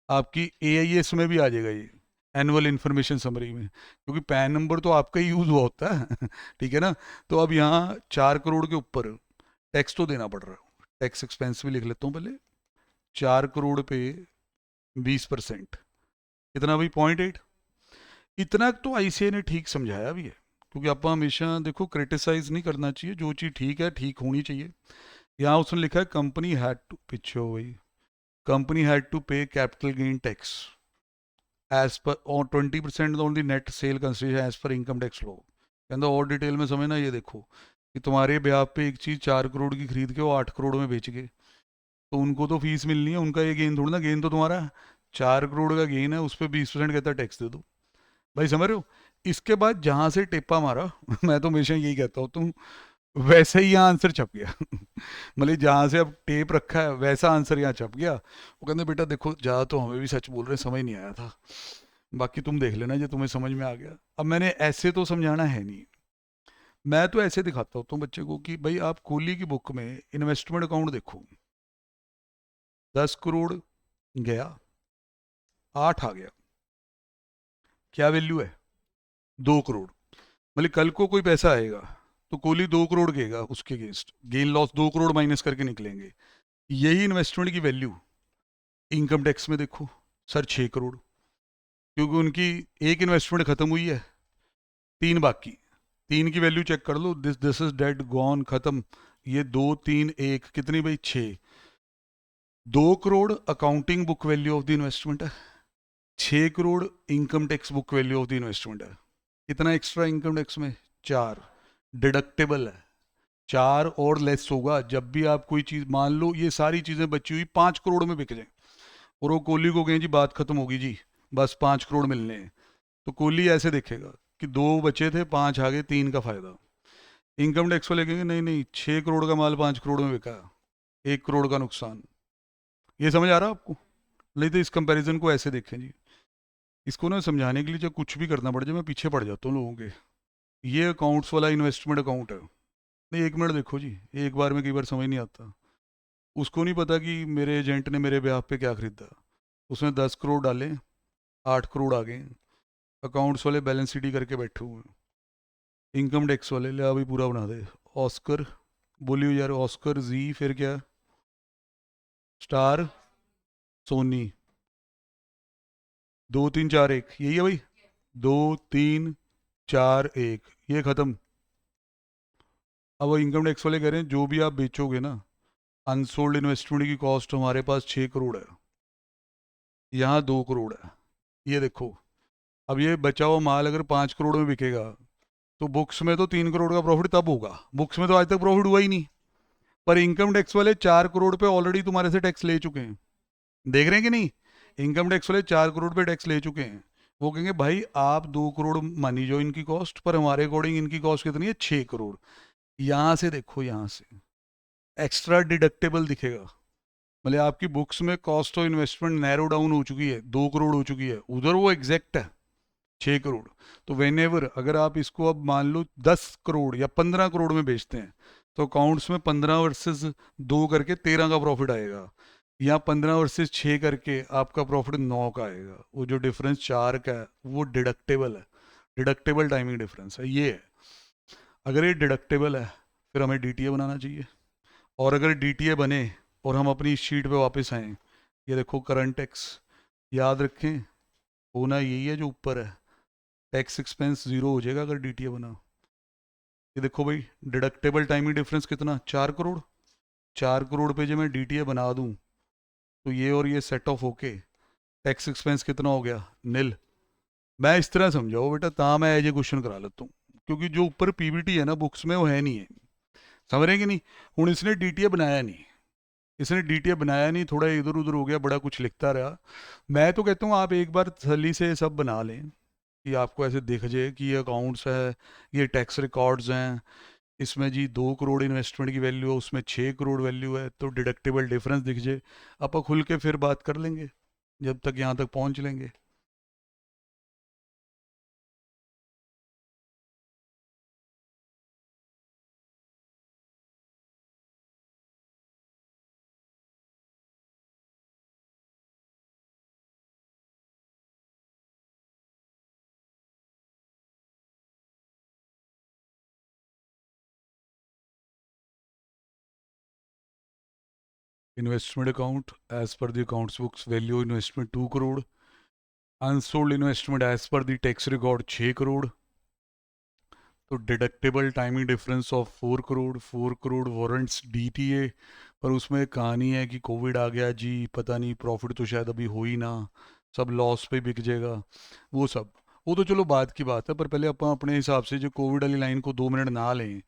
आपकी एआईएस में भी आ जाएगा ये, एनुअल इन्फॉर्मेशन समरी में, क्योंकि पैन नंबर तो आपका ही यूज़ हुआ होता है ठीक है ना। तो अब यहाँ 4 करोड़ के ऊपर टैक्स तो देना पड़ रहा है, टैक्स एक्सपेंस भी लिख लेता हूँ पहले, 4 करोड़ पे 20%, कितना भाई 0.8। इतना तो आईसीआई ने ठीक समझाया भी है, क्योंकि आप हमेशा देखो क्रिटिसाइज नहीं करना चाहिए, जो चीज़ ठीक है ठीक होनी चाहिए। यहाँ उसने लिखा है कंपनी हैड टू, पीछे हो गई, company had to pay capital gain tax as per और 20% on the net sale consideration as per income tax law. कहता और डिटेल में समझना, ये देखो कि तुम्हारे ब्याह पे एक चीज़ 4 करोड़ की खरीद के वो 8 करोड़ में बेच गए, तो उनको तो फीस मिलनी है, उनका ये गेन थोड़ा ना, गेन तो तुम्हारा है। 4 करोड़ का गेन है, उस पर 20% कहता है टैक्स दे दो। भाई समझ रहे हो। इसके बाद जहाँ से टेपा मारा मैं तो हमेशा यही कहता हूँ, तुम वैसे ही यहाँ आंसर छप गया मतलब जहाँ से अब टेप रखा है वैसा आंसर यहाँ छप गया। वो कहते बेटा देखो ज़्यादा तो हमें भी सच बोल रहे हैं, समझ नहीं आया था, बाकी तुम देख लेना जो तुम्हें समझ में आ गया। अब मैंने ऐसे तो समझाना है नहीं, मैं तो ऐसे दिखाता हूँ तुम बच्चे को कि भाई आप कोहली की बुक में इन्वेस्टमेंट अकाउंट देखो, 10 करोड़ गया, 8 आ गया, क्या वैल्यू है? 2 करोड़। मतलब कल को कोई पैसा आएगा तो कोहली 2 करोड़ देगा, उसके against gain loss 2 crore minus करके निकलेंगे। यही इन्वेस्टमेंट की वैल्यू इनकम टैक्स में देखो सर 6 करोड़, क्योंकि उनकी एक इन्वेस्टमेंट खत्म हुई है, 3 बाकी। 3 की वैल्यू चेक कर लो, this this is dead gone खत्म। ये 2 3 1 कितनी भाई? 6। 2 crore accounting book value of the investment है, 6 crore income tax book value of the investment है। कितना एक्स्ट्रा इनकम टैक्स में? 4। डिडक्टेबल है, 4 और लेस होगा जब भी आप कोई चीज़, मान लो ये सारी चीज़ें बची हुई 5 करोड़ में बिक जाए और वो कोहली को कहें जी बात खत्म होगी जी, बस 5 करोड़ मिलने हैं, तो कोहली ऐसे देखेगा कि 2 बचे थे, 5 आ गए, 3 का फायदा। इनकम टैक्स वाले कहेंगे नहीं नहीं, 6 करोड़ का माल 5 करोड़ में बिका, 1 करोड़ का नुकसान। ये समझ आ रहा है आपको? नहीं तो इस कंपैरिजन को ऐसे देखें जी। इसको ना समझाने के लिए जब कुछ भी करना पड़ जाए मैं पीछे पड़ जाता हूँ लोगों के। ये अकाउंट्स वाला इन्वेस्टमेंट अकाउंट है। नहीं, 1 मिनट देखो जी, एक बार में कई बार समझ नहीं आता। उसको नहीं पता कि मेरे एजेंट ने मेरे ब्याह पे क्या खरीदा, उसने 10 करोड़ डाले, 8 करोड़ आ गए। अकाउंट्स वाले बैलेंस शीट ही करके बैठे हुए हैं। इनकम टैक्स वाले ले अभी पूरा बना दे। ऑस्कर, बोलियो यार, ऑस्कर जी, फिर क्या? स्टार, सोनी, 2 3 4 1, यही है भाई। 2 3 4 1, ये खत्म। अब वो इनकम टैक्स वाले कह रहे हैं जो भी आप बेचोगे ना, अनसोल्ड इन्वेस्टमेंट की कॉस्ट हमारे पास 6 करोड़ है, यहाँ 2 करोड़ है। ये देखो, अब ये बचा हुआ माल अगर 5 करोड़ में बिकेगा तो बुक्स में तो 3 करोड़ का प्रॉफिट तब होगा, बुक्स में तो आज तक प्रॉफिट हुआ ही नहीं। पर इनकम टैक्स वाले 4 करोड़ पे ऑलरेडी तुम्हारे से टैक्स ले चुके हैं, देख रहे हैं कि नहीं? इनकम टैक्स वाले 4 करोड़ पे टैक्स ले चुके हैं। वो कहेंगे भाई आप 2 करोड़ मानी जो इनकी कॉस्ट, पर हमारे अकॉर्डिंग इनकी कॉस्ट कितनी है? 6 करोड़। यहाँ से देखो, यहाँ से एक्स्ट्रा डिडक्टेबल दिखेगा। मतलब आपकी बुक्स में cost of investment narrow down हो चुकी है, 2 करोड़ हो चुकी है, उधर वो एग्जैक्ट है 6 करोड़। तो वेन एवर अगर आप इसको अब मान लो 10 करोड़ या 15 करोड़ में बेचते हैं तो अकाउंट्स में 15 वर्सेस 2 करके 13 का प्रॉफिट आएगा, या 15 वर्सेस 6 करके आपका प्रॉफिट 9 का आएगा। वो जो डिफरेंस 4 का है वो डिडक्टेबल है, डिडक्टेबल टाइमिंग डिफरेंस है ये है। अगर ये डिडक्टेबल है फिर हमें डीटीए बनाना चाहिए, और अगर डीटीए बने और हम अपनी शीट पे वापस आएँ, ये देखो करंट टैक्स, याद रखें होना यही है जो ऊपर है, टैक्स एक्सपेंस जीरो हो जाएगा अगर डीटीए बना। ये देखो भाई, डिडक्टेबल टाइमिंग डिफरेंस कितना? 4 करोड़। 4 करोड़ पे जो मैं डीटीए बना दूं तो ये और ये सेट ऑफ होके टैक्स एक्सपेंस कितना हो गया? नील। मैं इस तरह समझाओ बेटा, ता मैं एज ए क्वेश्चन करा लेता हूँ, क्योंकि जो ऊपर पीबीटी है ना बुक्स में वो है नहीं है, समझ रहे हैं कि नहीं? हूँ इसने डीटीए बनाया नहीं, इसने डीटीए बनाया नहीं, थोड़ा इधर उधर हो गया, बड़ा कुछ लिखता रहा। मैं तो कहता हूँ आप एक बार तसल्ली से सब बना लें कि आपको ऐसे दिख जाए कि ये अकाउंट्स है, ये टैक्स रिकॉर्ड्स हैं, इसमें जी 2 करोड़ इन्वेस्टमेंट की वैल्यू है, उसमें 6 करोड़ वैल्यू है, तो डिडक्टेबल डिफरेंस दिख जाए, आप खुल के फिर बात कर लेंगे जब तक यहाँ तक पहुँच लेंगे। Investment account as per the accounts books value investment 2 crore, unsold investment as per the tax record 6 crore, तो deductible timing difference of 4 crore, 4 crore warrants DTA. पर उसमें एक कहानी है कि कोविड आ गया जी, पता नहीं प्रॉफिट तो शायद अभी हो ही ना, सब लॉस पे बिक जाएगा, वो सब। वो तो चलो बात की बात है, पर पहले अपन अपने हिसाब से जो कोविड वाली लाइन को 2 मिनट ना लें,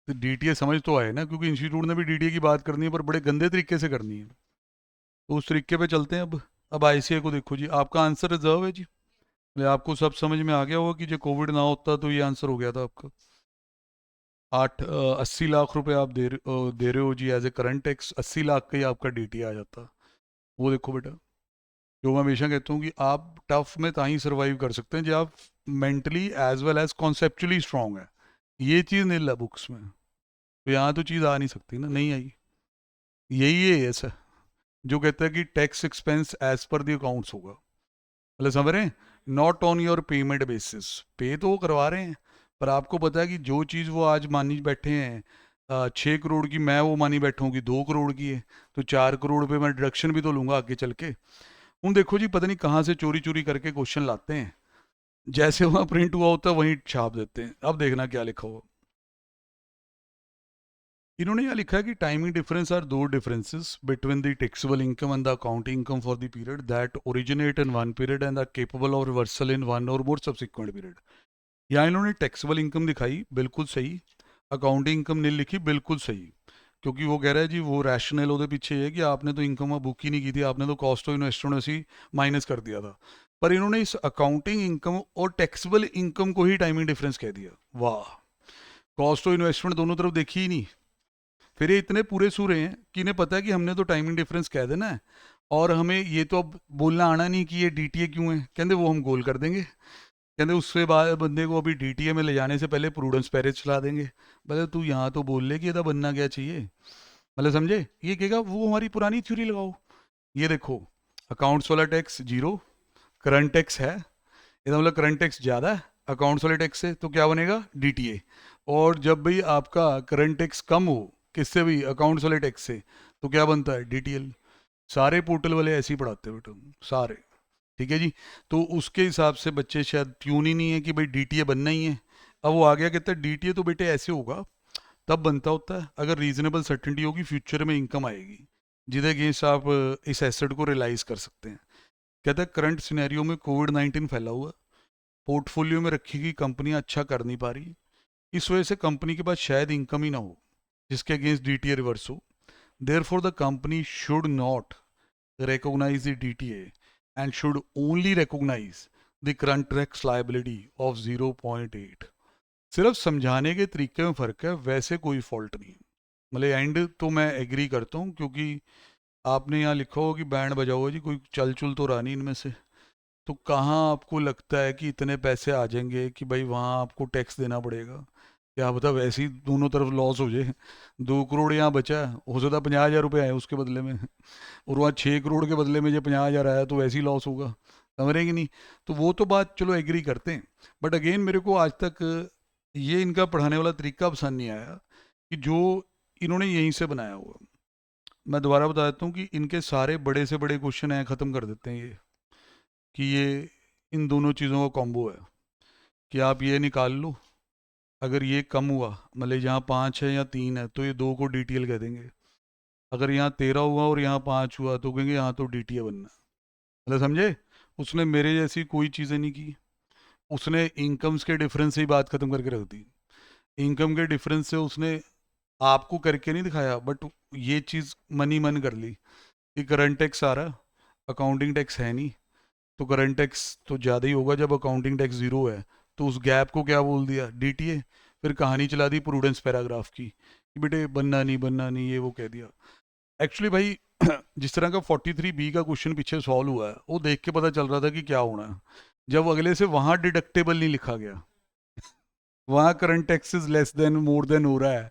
तो डीटीए समझ तो आए ना, क्योंकि इंस्टीट्यूट ने भी डीटीए की बात करनी है पर बड़े गंदे तरीके से करनी है, तो उस तरीके पे चलते हैं। अब आईसीआई को देखो जी, आपका आंसर रिजर्व है जी, मतलब आपको सब समझ में आ गया होगा कि जो कोविड ना होता तो ये आंसर हो गया था आपका। 80 लाख रुपए आप दे रहे हो जी as a current tax, 80 lakh का ही आपका डीटी आ जाता। वो देखो बेटा, जो मैं हमेशा कहता हूँ कि आप टफ में ताही सर्वाइव कर सकते हैं जब आप mentally as well as conceptually strong है। ये चीज़ नहीं ला बुक्स में, तो यहाँ तो चीज़ आ नहीं सकती ना, नहीं आई, यही है ऐसा। जो कहता है कि tax expense as per the accounts होगा, मतलब समझ रहे हैं, not on your payment basis. पे तो वो करवा रहे हैं, पर आपको पता है कि जो चीज़ वो आज मानी बैठे हैं 6 करोड़ की, मैं वो मानी बैठूंगी 2 करोड़ की है, तो 4 करोड़ पे मैं डिडक्शन भी तो लूंगा आगे चल के। उन देखो जी पता नहीं कहाँ से चोरी चोरी करके क्वेश्चन लाते हैं, जैसे वहाँ प्रिंट हुआ होता है वहीं छाप देते हैं। अब देखना क्या लिखा हुआ। इन्होंने यहाँ लिखा है कि टाइमिंग डिफरेंस आर दो differences between the taxable income and the accounting income for the period that originate in one period and are capable of reversal in one or more subsequent period. यहाँ इन्होंने taxable income दिखाई, बिल्कुल सही। Accounting income नहीं लिखी, बिल्कुल सही। क्योंकि वो कह रहा है जी वो रैशनल ਉਹਦੇ ਪਿੱਛੇ है कि आपने तो इनकम बुक ही नहीं की थी, आपने तो कॉस्ट ऑफ इन्वेस्टमेंट से माइनस कर दिया था। पर इन्होंने इस अकाउंटिंग इनकम और टैक्सेबल इनकम को ही टाइमिंग डिफरेंस कह दिया। वाह, कॉस्ट ऑफ इन्वेस्टमेंट दोनों तरफ देखी ही नहीं। फिर ये इतने पूरे सूरे हैं कि इन्हें पता है कि हमने तो टाइमिंग डिफरेंस कह देना है, और हमें ये तो अब बोलना आना नहीं कि ये डीटीए क्यों है, कहते वो हम गोल कर देंगे। कहते उससे बाद बंदे को अभी डीटीए में ले जाने से पहले प्रूडेंस पैरेज चला देंगे। बोले तू यहाँ तो बोल ले कि ਇਹਦਾ बनना क्या चाहिए, मतलब समझे, ये कहेगा वो हमारी पुरानी थ्योरी लगाओ। ये देखो, अकाउंट्स वाला टैक्स जीरो, करंट टैक्स है, इसका मतलब करंट टैक्स ज़्यादा है अकाउंट्स वाले टैक्स से, तो क्या बनेगा डीटीए। और जब भी आपका करंट टैक्स कम हो किससे भी, अकाउंट्स वाले टैक्स से, तो क्या बनता है डीटीएल। सारे पोर्टल वाले ऐसे ही पढ़ाते हैं बेटा, सारे। ठीक है जी। तो उसके हिसाब से बच्चे शायद ट्यून ही नहीं है कि भाई डीटीए बनना ही है। अब वो आ गया, कहता है डीटीए तो बेटे ऐसे होगा, तब बनता होता है अगर रीजनेबल सर्टेनिटी होगी फ्यूचर में इनकम आएगी जिसके अगेंस्ट आप इस एसेट को रियलाइज कर सकते हैं। कहता है करंट सिनेरियो में कोविड-19 फैला हुआ, पोर्टफोलियो में रखी गई कंपनियां अच्छा कर नहीं पा रही, इस वजह से कंपनी के पास शायद इनकम ही ना हो जिसके अगेंस्ट डीटीए रिवर्स हो। Therefore the company should not recognize the DTA and should only recognize the current tax liability of 0.8। सिर्फ समझाने के तरीके में फ़र्क है, वैसे कोई फॉल्ट नहीं। मतलब एंड तो मैं एग्री करता हूँ, क्योंकि आपने यहाँ लिखा हो कि बैंड बजा हुआ जी, कोई चल चुल तो रहा नहीं इनमें से। तो कहाँ आपको लगता है कि इतने पैसे आ जाएंगे कि भाई वहाँ आपको टैक्स देना पड़ेगा। क्या पता वैसे ही दोनों तरफ लॉस हो जाए। 2 करोड़ यहाँ बचा है, हो सकता 50,000 रुपये आए उसके बदले में, और वहाँ 6 करोड़ के बदले में जो 50,000 आया तो वैसे ही लॉस होगा, समझ रहे कि नहीं। तो वो तो बात चलो एग्री करते हैं, बट अगेन मेरे को आज तक ये इनका पढ़ाने वाला तरीका पसंद नहीं आया कि जो इन्होंने यहीं से बनाया हुआ। मैं दोबारा बता देता हूँ कि इनके सारे बड़े से बड़े क्वेश्चन हैं, ख़त्म कर देते हैं ये, कि ये इन दोनों चीज़ों का कॉम्बो है कि आप ये निकाल लो, अगर ये कम हुआ, मतलब यहाँ 5 है या 3 है, तो ये 2 को डीटीएल कह देंगे। अगर यहाँ 13 हुआ और यहाँ 5 हुआ तो कहेंगे यहाँ तो डीटीए बनना है। मतलब समझे, उसने मेरे जैसी कोई चीज़ें नहीं की, उसने इनकम्स के डिफरेंस से ही बात खत्म करके रख दी। इनकम के डिफरेंस से उसने आपको करके नहीं दिखाया, बट ये चीज़ मन ही मन कर ली कि करंट टैक्स आ रहा, अकाउंटिंग टैक्स है नहीं, तो करंट टैक्स तो ज़्यादा ही होगा जब अकाउंटिंग टैक्स ज़ीरो है। तो उस गैप को क्या बोल दिया डीटीए, फिर कहानी चला दी प्रूडेंस पैराग्राफ की कि बेटे बनना नहीं ये वो कह दिया। एक्चुअली भाई जिस तरह का 43B का क्वेश्चन पीछे सॉल्व हुआ है वो देख के पता चल रहा था कि क्या होना है, जब अगले से वहाँ डिडक्टेबल नहीं लिखा गया, वहाँ current taxes less than more than हो रहा है।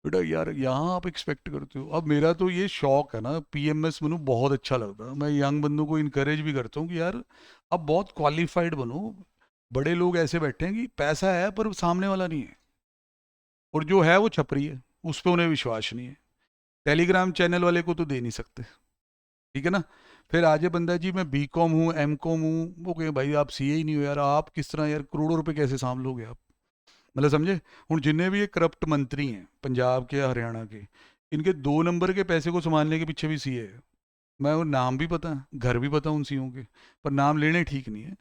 बेटा यार यहाँ आप एक्सपेक्ट करते हो। अब मेरा तो ये शौक है ना, पीएमएस बनूं, बहुत अच्छा लगता है। मैं यंग बंदों को इनकरेज भी करता हूँ कि यार अब बहुत क्वालिफाइड बनो। बड़े लोग ऐसे बैठे हैं कि पैसा है पर सामने वाला नहीं है, और जो है वो छपरी है, उस पर उन्हें विश्वास नहीं है। टेलीग्राम चैनल वाले को तो दे नहीं सकते, ठीक है ना। फिर आज ये बंदा जी मैं बी.कॉम हूँ एम.कॉम हूँ, वो कहे भाई आप सीए ही नहीं हो यार, आप किस तरह यार करोड़ों रुपए कैसे सांभ लोगे आप। मतलब समझे। हूँ जिन्ने भी ये करप्ट मंत्री हैं पंजाब के या हरियाणा के, इनके 2 नंबर के पैसे को संभालने के पीछे भी सीए है। मैं वो नाम भी पता है, घर भी पता उन सीओ के, पर नाम लेने ठीक नहीं है।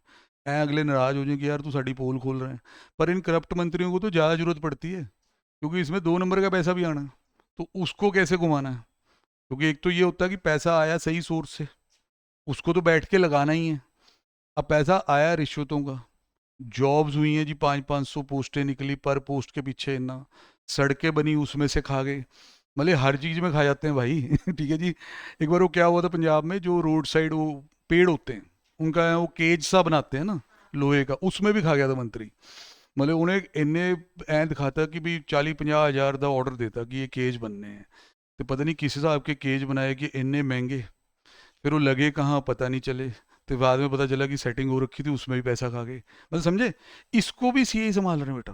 ऐ अगले नाराज हो जाए कि यार तू साड़ी पोल खोल रहे हैं। पर इन करप्ट मंत्रियों को तो ज़्यादा जरूरत पड़ती है, क्योंकि इसमें 2 नंबर का पैसा भी आना है, तो उसको कैसे घुमाना है। क्योंकि एक तो ये होता है कि पैसा आया सही सोर्स से, उसको तो बैठ के लगाना ही है। अब पैसा आया रिश्वतों का, जॉब्स हुई हैं जी, 500-500 पोस्टें निकली, पर पोस्ट के पीछे इतना, सड़कें बनी उसमें से खा गए, मतलब हर चीज़ में खा जाते हैं भाई ठीक है जी। एक बार वो क्या हुआ था पंजाब में, जो रोड साइड वो पेड़ होते हैं उनका वो केज सा बनाते हैं ना लोहे का, उसमें भी खा गया था मंत्री। मतलब उन्हें इन्ने ऐ दिखाता कि भी 40-50 हज़ार का ऑर्डर देता कि ये केज बनने हैं, तो पता नहीं किस हिसाब के केज बनाए कि इन्ने महंगे, फिर वो लगे कहाँ पता नहीं चले, तो बाद में पता चला कि सेटिंग हो रखी थी, उसमें भी पैसा खा गए। मतलब समझे, इसको भी सीए संभाल रहे हैं बेटा।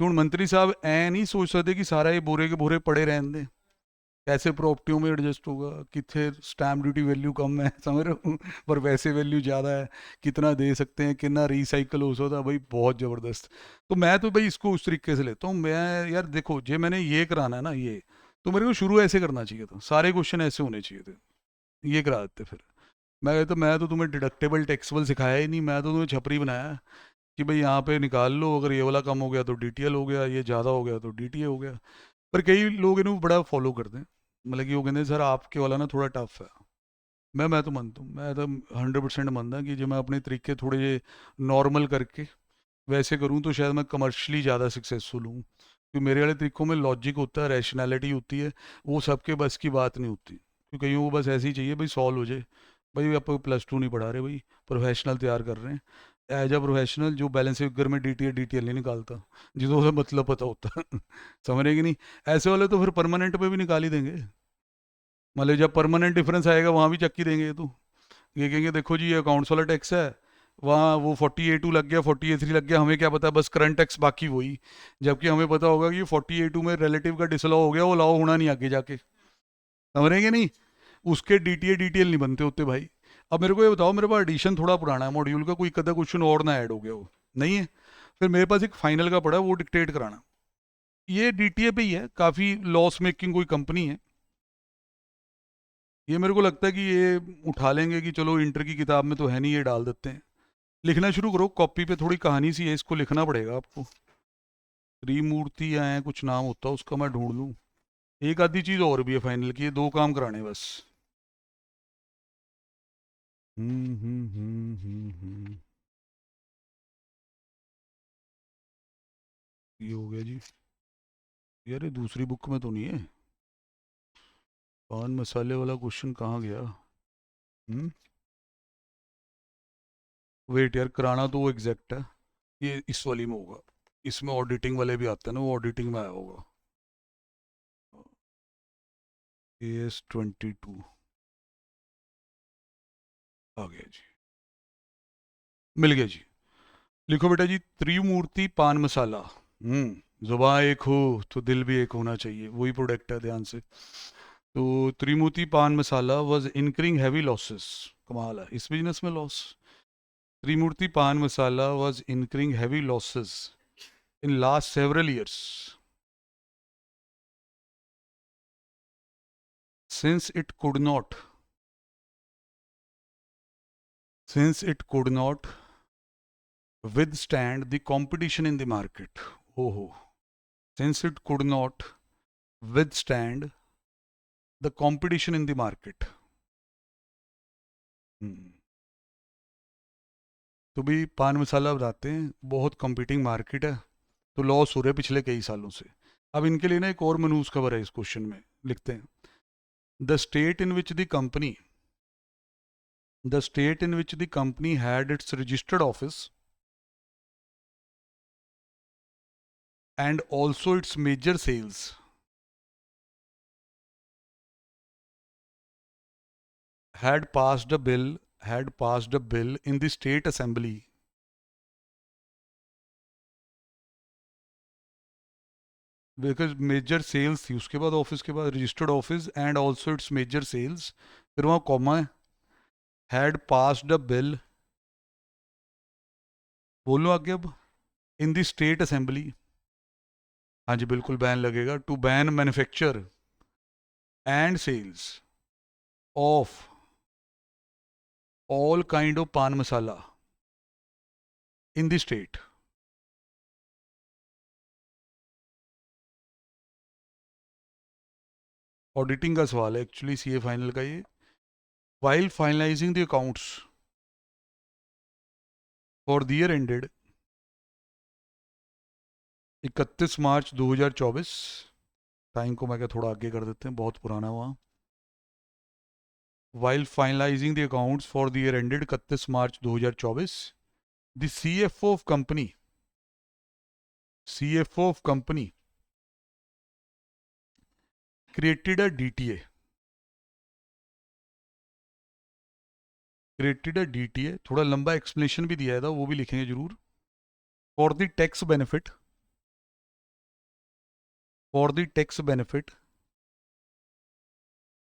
क्यों मंत्री साहब ऐ नहीं सोच सकते कि सारा ये बोरे के बोरे पड़े रहने दें, कैसे प्रॉपर्टियों में एडजस्ट होगा, कितने स्टैम्प ड्यूटी वैल्यू कम है समझ रहे हो, पर वैसे वैल्यू ज़्यादा है, कितना दे सकते हैं, कितना रिसाइकल हो सकता है भाई, बहुत ज़बरदस्त। तो मैं तो भाई इसको उस तरीके से लेता हूँ। मैं यार देखो, जे मैंने ये कराना है ना ये, तो मेरे को शुरू ऐसे करना चाहिए था, सारे क्वेश्चन ऐसे होने चाहिए थे, ये करा देते फिर। मैं तो तुम्हें डिडक्टेबल टैक्सेबल सिखाया ही नहीं, मैं तो तुम्हें छपरी बनाया कि भाई यहाँ पे निकाल लो, अगर ये वाला कम हो गया तो डीटीएल हो गया, ये ज़्यादा हो गया तो डीटीए हो गया। पर कई लोग इन्हें बड़ा फॉलो करते हैं, मतलब कि वो कहते हैं सर आपके वाला ना थोड़ा टफ है। मैं तो मानता हूँ, मैं तो 100% मानता कि जो मैं अपने तरीके थोड़े ये नॉर्मल करके वैसे करूँ तो शायद मैं कमर्शली ज़्यादा सक्सेसफुल हूँ, क्योंकि मेरे वाले तरीक़ों में लॉजिक होता है, रैशनैलिटी होती है, वो सबके बस की बात नहीं होती, क्योंकि कईयों को बस ऐसे ही चाहिए भाई सॉल्व हो जाए। भाई आप +2 नहीं पढ़ा रहे भाई, प्रोफेशनल तैयार कर रहे हैं, एज अ प्रोफेशनल जो बैलेंस फिगर में डीटीएल नहीं निकालता, जिसको उसे मतलब पता होता है समझ रहे कि नहीं। ऐसे वाले तो फिर परमानेंट पे भी निकाल ही देंगे, मतलब जब परमानेंट डिफरेंस आएगा वहाँ भी चक्की देंगे। तो ये कहेंगे देखो जी ये अकाउंट्स वाला टैक्स है, वहाँ वो 40A2 लग गया, 40A3 लग गया, हमें क्या पता, बस करंट टैक्स बाकी वही, जबकि हमें पता होगा कि 40A2 में रिलेटिव का डिसलॉ हो गया, वो लॉ होना नहीं आगे जाके, समझ रहे हैं कि नहीं। उसके डीटीएल नहीं बनते होते भाई। अब मेरे को ये बताओ, मेरे पास एडिशन थोड़ा पुराना है मॉड्यूल का, कोई कदा क्वेश्चन और ना ऐड हो गया हो, नहीं है, फिर मेरे पास एक फाइनल का पड़ा है, वो डिक्टेट कराना। ये डीटीए पे ही है, काफ़ी लॉस मेकिंग कोई कंपनी है, ये मेरे को लगता है कि ये उठा लेंगे कि चलो इंटर की किताब में तो है नहीं, ये डाल देते हैं। लिखना शुरू करो, कॉपी पे थोड़ी कहानी सी है, इसको लिखना पड़ेगा आपको। त्रिमूर्ति आए कुछ नाम होता है उसका, मैं ढूंढ लूँ। एक आधी चीज़ और भी है फाइनल की, ये 2 काम कराने बस। ये हो गया जी। यार ये दूसरी बुक में तो नहीं है, पान मसाले वाला क्वेश्चन कहाँ गया। हम्म वेट यार, कराना तो वो एग्जैक्ट है, ये इस वाली में होगा, इसमें ऑडिटिंग वाले भी आते हैं ना, वो ऑडिटिंग में आया होगा। AS22 आ गया जी, मिल गया जी। लिखो बेटा जी, त्रिमूर्ति पान मसाला। जुबान एक हो तो दिल भी एक होना चाहिए, वही प्रोडक्ट है, ध्यान से। तो त्रिमूर्ति पान मसाला वाज इनकरिंग हैवी लॉसेस, कमाल है इस बिजनेस में लॉस। त्रिमूर्ति पान masala was incurring heavy losses in last several years since it could not since it could not withstand the competition in the market. Oh, since it could not withstand the competition in the market. Hmm. तो भी पान मसाला बताते हैं, बहुत competing market है, तो loss हो रहे हैं पिछले कई सालों से। अब इनके लिए ना एक और मनूस खबर है इस क्वेश्चन में, लिखते हैं the state in which the company the state in which the company had its registered office and also its major sales had passed a bill in the state assembly because major sales थी, उसके बाद office के बाद registered office and also its major sales, फिर वहाँ comma है, had passed a bill, बोलो आगे अब, इन द स्टेट असेंबली। हाँ जी बिल्कुल बैन लगेगा, to ban manufacture and sales of all kind of pan masala in the state. Auditing का सवाल है एक्चुअली, सीए फाइनल का ये। While finalizing the accounts for the year ended 31 March 2024, time को मैं क्या थोड़ा आगे कर देते हैं, बहुत पुराना हुआ। While finalizing the accounts for the year ended 31 March 2024, the CFO of company created a DTA created है DTA, थोड़ा लंबा एक्सप्लेनेशन भी दिया था, वो भी लिखेंगे जरूर। For the tax benefit, for the tax benefit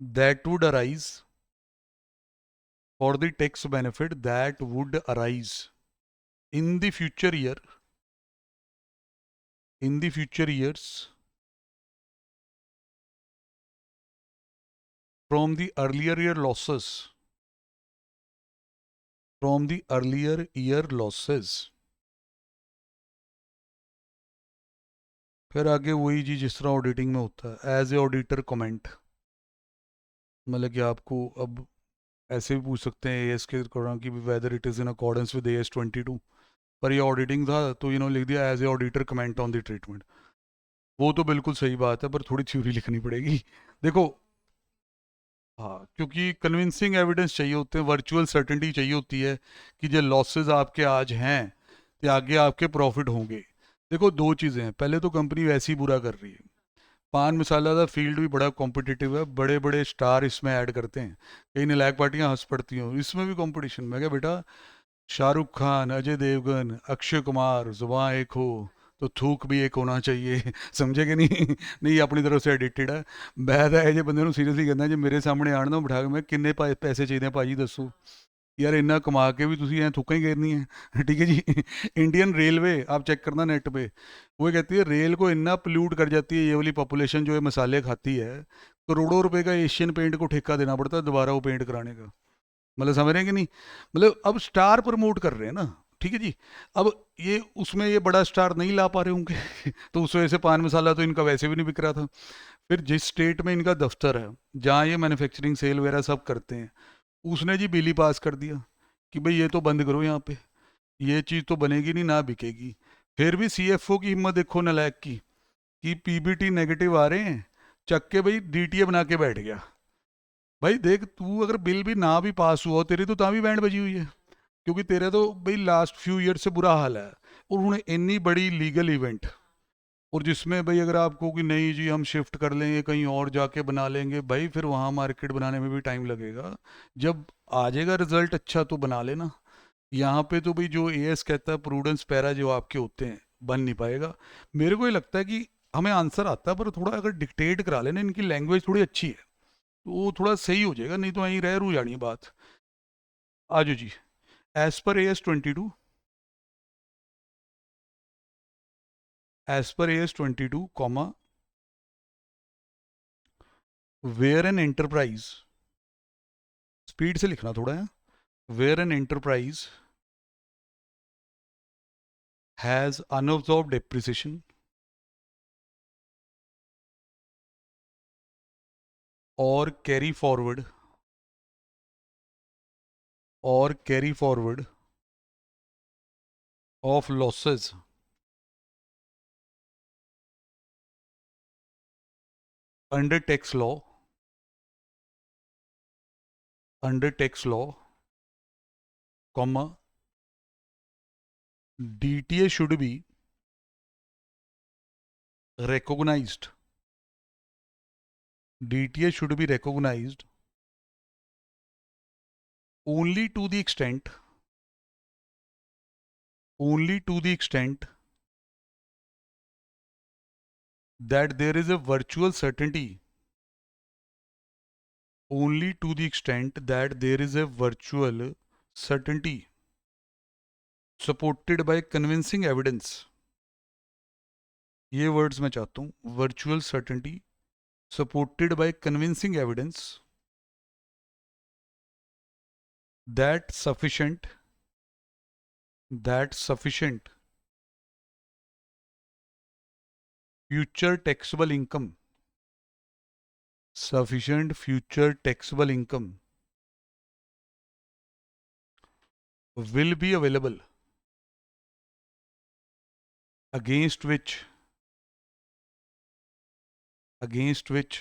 that would arise, for the tax benefit that would arise in the future year, in the future years from the earlier year losses, from the earlier year losses। फिर आगे वही जी जिस तरह auditing में होता है, as a auditor comment, मतलब कि आपको अब ऐसे भी पूछ सकते हैं एएस के दौरान कि whether it is in accordance with AS 22, पर ये ऑडिटिंग था तो लिख दिया as a auditor comment on the treatment. वो तो बिल्कुल सही बात है, पर थोड़ी थ्योरी लिखनी पड़ेगी। देखो, हाँ, क्योंकि कन्विंसिंग एविडेंस चाहिए होते हैं, वर्चुअल सर्टेनिटी चाहिए होती है कि जो लॉसेस आपके आज हैं तो आगे आपके प्रॉफिट होंगे। देखो, दो चीज़ें हैं, पहले तो कंपनी वैसे ही बुरा कर रही है, पान मसाला का फील्ड भी बड़ा कॉम्पिटिटिव है, बड़े बड़े स्टार इसमें ऐड करते हैं, कई नालायक पार्टियां हंस पड़ती हैं इसमें भी कंपटीशन। मैं क्या बेटा, शाहरुख खान, अजय देवगन, अक्षय कुमार, जुबान एक हो तो थूक भी एक होना चाहिए। समझे कि नहीं? नहीं, अपनी तरफ से एडिटेड है। मैं ਤਾਂ ਇਹ ਜਿਹੇ ਬੰਦੇ ਨੂੰ ਸੀਰੀਅਸਲੀ ਕਹਿੰਦਾ, ਜੇ ਮੇਰੇ ਸਾਹਮਣੇ ਆਣ ਨਾ ਬਿਠਾ ਕੇ, ਮੈਂ ਕਿੰਨੇ ਪੈਸੇ ਚਾਹੀਦੇ ਆ ਭਾਜੀ ਦੱਸੋ यार, इन्ना कमा के भी तुम ऐ थूका ही घेरनी है। ठीक है जी। इंडियन रेलवे आप चेक करना नेट पे, वो कहती है रेल को इतना पोल्यूट कर जाती है ये वाली पॉपुलेशन जो ये मसाले खाती है, करोड़ों रुपए का एशियन पेंट को ठेका देना पड़ता है दोबारा वो पेंट कराने का। मतलब समझ रहे हैं कि नहीं? मतलब अब स्टार प्रमोट कर रहे हैं ना। ठीक है जी। अब ये उसमें ये बड़ा स्टार नहीं ला पा रहे होंगे तो उस वजह से पान मसाला तो इनका वैसे भी नहीं बिक रहा था। फिर जिस स्टेट में इनका दफ्तर है, जहाँ ये मैन्युफैक्चरिंग सेल वगैरह सब करते हैं, उसने जी बिल ही पास कर दिया कि भाई ये तो बंद करो यहाँ पे, ये चीज़ तो बनेगी नहीं ना बिकेगी। फिर भी CFO की हिम्मत देखो नालायक की, कि PBT नेगेटिव आ रहे हैं, चक के भाई DTA बना के बैठ गया। भाई देख, तू अगर बिल भी ना भी पास हुआ, तेरी तो तां भी बैंड बजी हुई है, क्योंकि तेरे तो भाई लास्ट फ्यू ईयर से बुरा हाल है। और उन्हें इतनी बड़ी लीगल इवेंट, और जिसमें भाई अगर आपको कि नहीं जी हम शिफ्ट कर लेंगे कहीं और जाके बना लेंगे, भाई फिर वहाँ मार्केट बनाने में भी टाइम लगेगा। जब आ जाएगा रिजल्ट अच्छा तो बना लेना। यहाँ पे तो भाई जो AS कहता है प्रूडेंस पैरा जो आपके होते हैं, बन नहीं पाएगा। मेरे को ये लगता है कि हमें आंसर आता है, पर थोड़ा अगर डिक्टेट करा लेना, इनकी लैंग्वेज थोड़ी अच्छी है तो वो थोड़ा सही हो जाएगा, नहीं तो वहीं रह रू जानी है बात। आजो जी। As per AS 22, as per AS 22 comma, where an enterprise, speed से लिखना थोड़ा है, where an enterprise has unabsorbed depreciation और कैरी फॉरवर्ड, और carry forward of losses under tax law, under tax law, comma, DTA should be recognized, DTA should be recognized only to the extent, only to the extent that there is a virtual certainty, only to the extent that there is a virtual certainty supported by convincing evidence। ये words मैं चाहता हूँ, virtual certainty supported by convincing evidence that sufficient, that sufficient future taxable income, sufficient future taxable income will be available against which, against which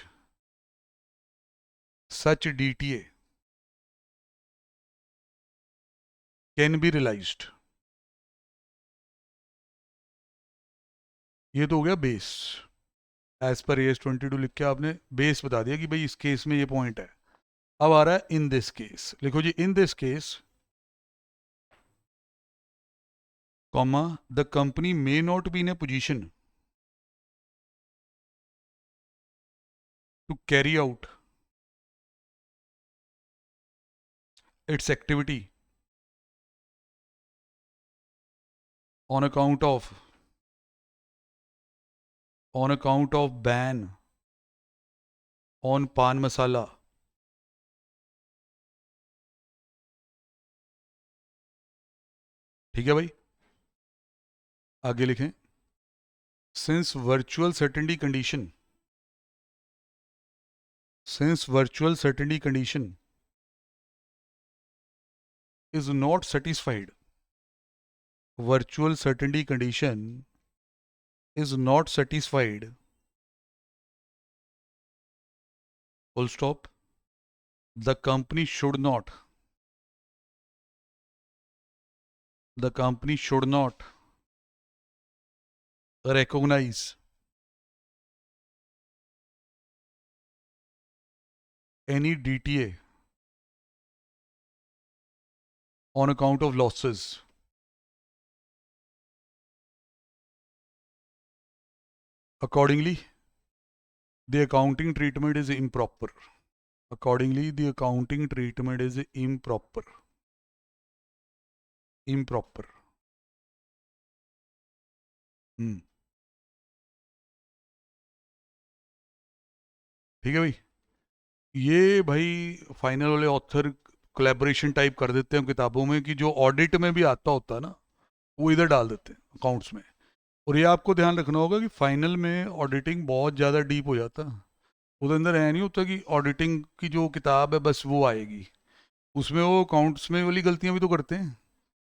such DTA can be realized। ये तो हो गया base. As per AS 22 लिख के आपने base बता दिया कि भाई इस केस में ये पॉइंट है। अब आ रहा है इन दिस केस, लिखो जी in this case comma the company may not be in a position to carry out its activity on account of ban on pan masala. ठीक है भाई, आगे लिखें since virtual certainty condition is not satisfied, virtual certainty condition is not satisfied, full stop, the company should not recognize any DTA on account of losses. Accordingly, the accounting treatment is improper. Accordingly, the accounting treatment is improper. ठीक है भाई, ये भाई final वाले author collaboration type कर देते हैं किताबों में कि जो ऑडिट में भी आता होता है ना वो इधर डाल देते हैं अकाउंट्स में। और ये आपको ध्यान रखना होगा कि फाइनल में ऑडिटिंग बहुत ज़्यादा डीप हो जाता है। उसके अंदर ऐ नहीं होता कि ऑडिटिंग की जो किताब है बस वो आएगी, उसमें वो अकाउंट्स में वाली गलतियां भी तो करते हैं।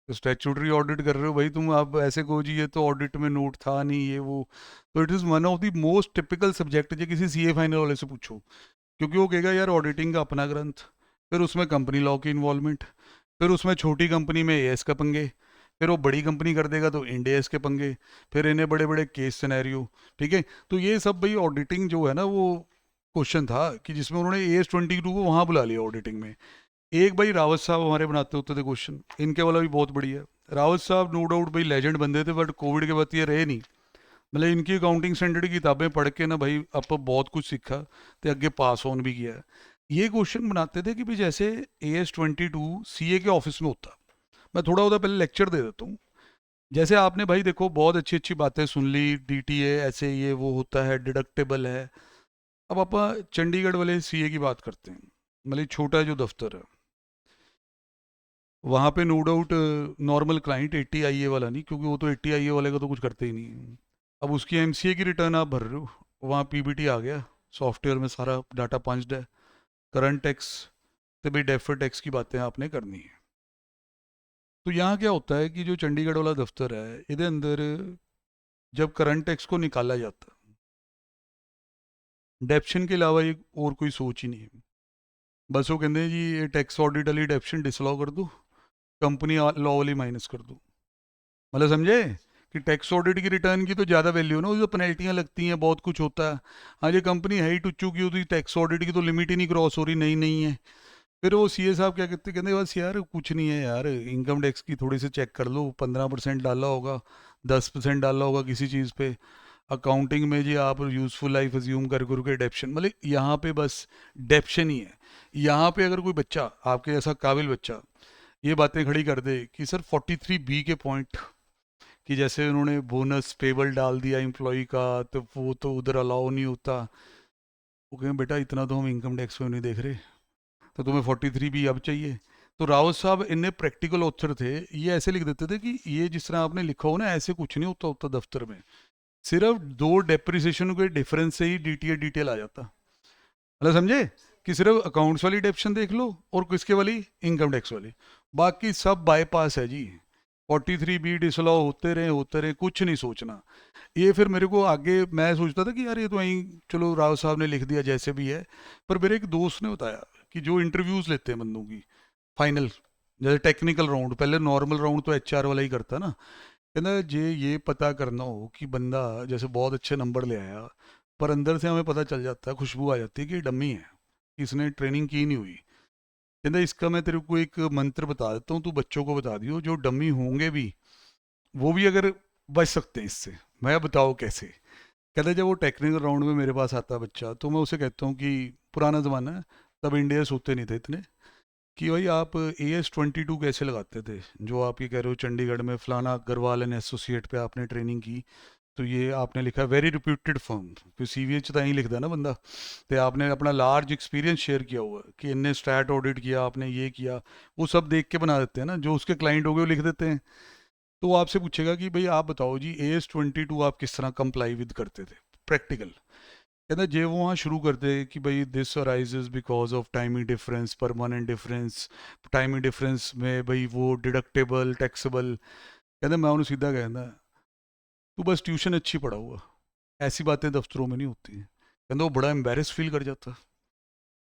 तो स्टैट्यूटरी ऑडिट कर रहे हो भाई तुम, आप ऐसे कहो जी ये तो ऑडिट में नोट था नहीं ये वो, तो it is one of the most typical subject जो किसी सीए फाइनल वाले से पूछो, क्योंकि वो कहेगा यार ऑडिटिंग का अपना ग्रंथ, फिर उसमें कंपनी लॉ की इन्वॉल्वमेंट, फिर उसमें छोटी कंपनी में एएस का पंगे, फिर वो बड़ी कंपनी कर देगा तो इंड एएस के पंगे, फिर इन्हें बड़े बड़े केस सिनेरियो। ठीक है, तो ये सब भाई ऑडिटिंग जो है ना वो क्वेश्चन था कि जिसमें उन्होंने AS22 को वहाँ बुला लिया ऑडिटिंग में। एक भाई रावत साहब हमारे बनाते होते थे क्वेश्चन, इनके वाला भी बहुत बढ़िया है। रावत साहब नो डाउट भाई लेजेंड बंदे थे, बट कोविड के बाद ये रहे नहीं। मतलब इनकी अकाउंटिंग स्टैंडर्ड की किताबें पढ़ के ना भाई आप बहुत कुछ सीखा, तो अगे पास ऑन भी किया। ये क्वेश्चन बनाते थे कि भाई जैसे AS22 सीए के ऑफिस में होता, मैं थोड़ा उधर पहले लेक्चर दे देता हूँ। जैसे आपने भाई देखो बहुत अच्छी अच्छी बातें सुन ली, DTA ऐसे ये वो होता है, डिडक्टेबल है। अब आप चंडीगढ़ वाले सीए की बात करते हैं, मतलब छोटा जो दफ्तर है वहाँ पे नो डाउट नॉर्मल क्लाइंट 80 आईए वाला नहीं, क्योंकि वो तो 80 आईए वाले का तो कुछ करते ही नहीं है। अब उसकी एमसीए की रिटर्न आप भर रहे हो, वहाँ पीबीटी आ गया, सॉफ्टवेयर में सारा डाटा पंच्ड है, करंट टैक्स तो भाई डेफर्ड टैक्स की बातें आपने करनी है। तो यहाँ क्या होता है कि जो चंडीगढ़ वाला दफ्तर है इसके अंदर जब करंट टैक्स को निकाला जाता है, डेप्शन के अलावा एक और कोई सोच ही नहीं है। बस वो कहते हैं जी ये टैक्स ऑडिट वाली डेप्शन डिसलॉ कर दो, कंपनी लॉ वाली माइनस कर दो। मतलब समझे कि टैक्स ऑडिट की रिटर्न की तो ज़्यादा वैल्यू ना, उसमें पेनल्टियाँ लगती हैं, बहुत कुछ होता है। हाँ ये कंपनी है ही टुच्चू की होती, टैक्स ऑडिट की तो लिमिट ही नहीं क्रॉस हो रही, नहीं है। फिर वो सीए साहब क्या कहते, कहते बस यार कुछ नहीं है यार, इनकम टैक्स की थोड़ी सी चेक कर लो, 15% डाला होगा, 10% डाला होगा किसी चीज़ पे, अकाउंटिंग में जी आप यूज़फुल लाइफ अज्यूम कर करके डेप्शन, मतलब यहाँ पे बस डेप्शन ही है। यहाँ पे अगर कोई बच्चा आपके जैसा काबिल बच्चा ये बातें खड़ी कर दे कि सर 43B के पॉइंट कि जैसे उन्होंने बोनस पेबल डाल दिया एम्प्लॉय का तो वो तो उधर अलाउ नहीं होता, वो कहें बेटा इतना तो हम इनकम टैक्स में नहीं देख रहे, तो तुम्हें 43B अब चाहिए। तो रावत साहब इनने प्रैक्टिकल ऑथर थे, ये ऐसे लिख देते थे कि ये जिस तरह आपने लिखा हो ना ऐसे कुछ नहीं होता होता दफ्तर में, सिर्फ दो डेप्रिसिएशन के डिफरेंस से ही डीटीए डिटेल आ जाता। मतलब समझे कि सिर्फ अकाउंट्स वाली डेप्शन देख लो और किसके वाली, इनकम टैक्स वाली, बाकी सब बाईपास है जी। 43B डिसअलाउ होते रहे कुछ नहीं सोचना। ये फिर मेरे को आगे मैं सोचता था कि यार ये तो वहीं चलो राव साहब ने लिख दिया जैसे भी है, पर मेरे एक दोस्त ने बताया कि जो इंटरव्यूज़ लेते हैं बंदों की फाइनल, जैसे टेक्निकल राउंड, पहले नॉर्मल राउंड तो एचआर वाला ही करता ना, कहना जे ये पता करना हो कि बंदा जैसे बहुत अच्छे नंबर ले आया पर अंदर से हमें पता चल जाता है, खुशबू आ जाती है कि डम्मी है, इसने ट्रेनिंग की नहीं हुई, कहता इसका मैं तेरे को एक मंत्र बता देता हूँ, तू बच्चों को बता दियो, जो डमी होंगे भी वो भी अगर बच सकते हैं इससे। मैं बताओ कैसे। कहता जब वो टेक्निकल राउंड में मेरे पास आता है बच्चा, तो मैं उसे कहता हूँ कि पुराना ज़माना है, तब इंडिया होते नहीं थे इतने, कि भाई आप AS22 कैसे लगाते थे, जो आप ये कह रहे हो चंडीगढ़ में फलाना अग्रवाल एंड एसोसिएट पे आपने ट्रेनिंग की, तो ये आपने लिखा वेरी रिप्यूटेड फर्म, फिर CVH तो यहीं लिखता है ना बंदा, तो आपने अपना लार्ज एक्सपीरियंस शेयर किया हुआ है कि इनने स्टैट ऑडिट किया, आपने ये किया, वो सब देख के बना देते हैं ना, जो उसके क्लाइंट हो गए वो लिख देते हैं। तो वो आपसे पूछेगा कि भाई आप बताओ जी AS22 आप किस तरह कंप्लाई विद करते थे प्रैक्टिकल। कहता जे वो वहाँ शुरू करते कि भाई this arises because of timing difference, permanent difference, timing difference में भाई वो डिडक्टेबल टैक्सेबल। कहते मैं उन्हें सीधा कहना, तू बस ट्यूशन अच्छी पढ़ा हुआ, ऐसी बातें दफ्तरों में नहीं होती हैं। कहता वो बड़ा एम्बेरस फील कर जाता।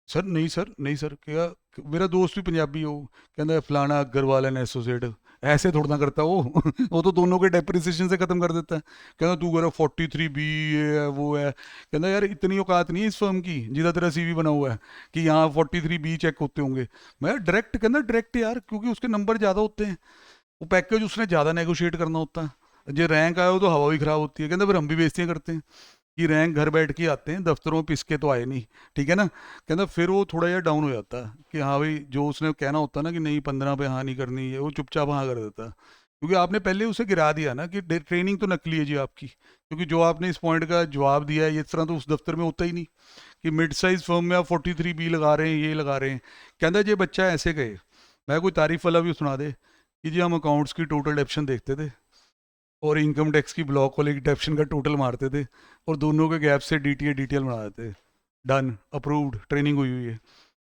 सर नहीं सर नहीं सर, क्या मेरा दोस्त भी पंजाबी हो, कहता है फलाना अग्रवाल एंड एसोसिएट, ऐसे थोड़ा ना करता वो वो तो दोनों के डेप्रिसिएशन से ख़त्म कर देता है। कहता तू कह रहा 43B ये है वो है। कहता यार इतनी औकात नहीं है इस फर्म की जिधर तेरा CV बना हुआ है कि यहाँ 43B चेक होते होंगे। मैं डायरेक्ट कहना डायरेक्ट यार, क्योंकि उसके नंबर ज़्यादा होते हैं, वो पैकेज उसने ज़्यादा नेगोशिएट करना होता है, जो रैंक आया हो तो हवा भी ख़राब होती है। कहता फिर हम भी बेइज्जतियाँ करते हैं कि रैंक घर बैठ के आते हैं, दफ्तरों में पिस के तो आए नहीं, ठीक है ना। कहता फिर वो थोड़ा यार डाउन हो जाता है कि हाँ भाई जो उसने कहना होता ना कि नहीं 15 पे हाँ नहीं करनी है, वो चुपचाप हाँ कर देता है, क्योंकि आपने पहले उसे गिरा दिया ना कि ट्रेनिंग तो नकली है जी आपकी, क्योंकि जो आपने इस पॉइंट का जवाब दिया है, ये इस तरह तो उस दफ्तर में होता ही नहीं कि मिड साइज फर्म में आप 43B लगा रहे हैं, ये लगा रहे हैं। कहता ये बच्चा ऐसे गए, मैं कोई तारीफ वाला भी सुना दे कि जी हम अकाउंट्स की टोटल डेप्शन देखते थे और इनकम टैक्स की ब्लॉक वाले की डेप्शन का टोटल मारते थे और दोनों के गैप से DTA डिटेल बना देते, डन अप्रूव्ड ट्रेनिंग हुई हुई है।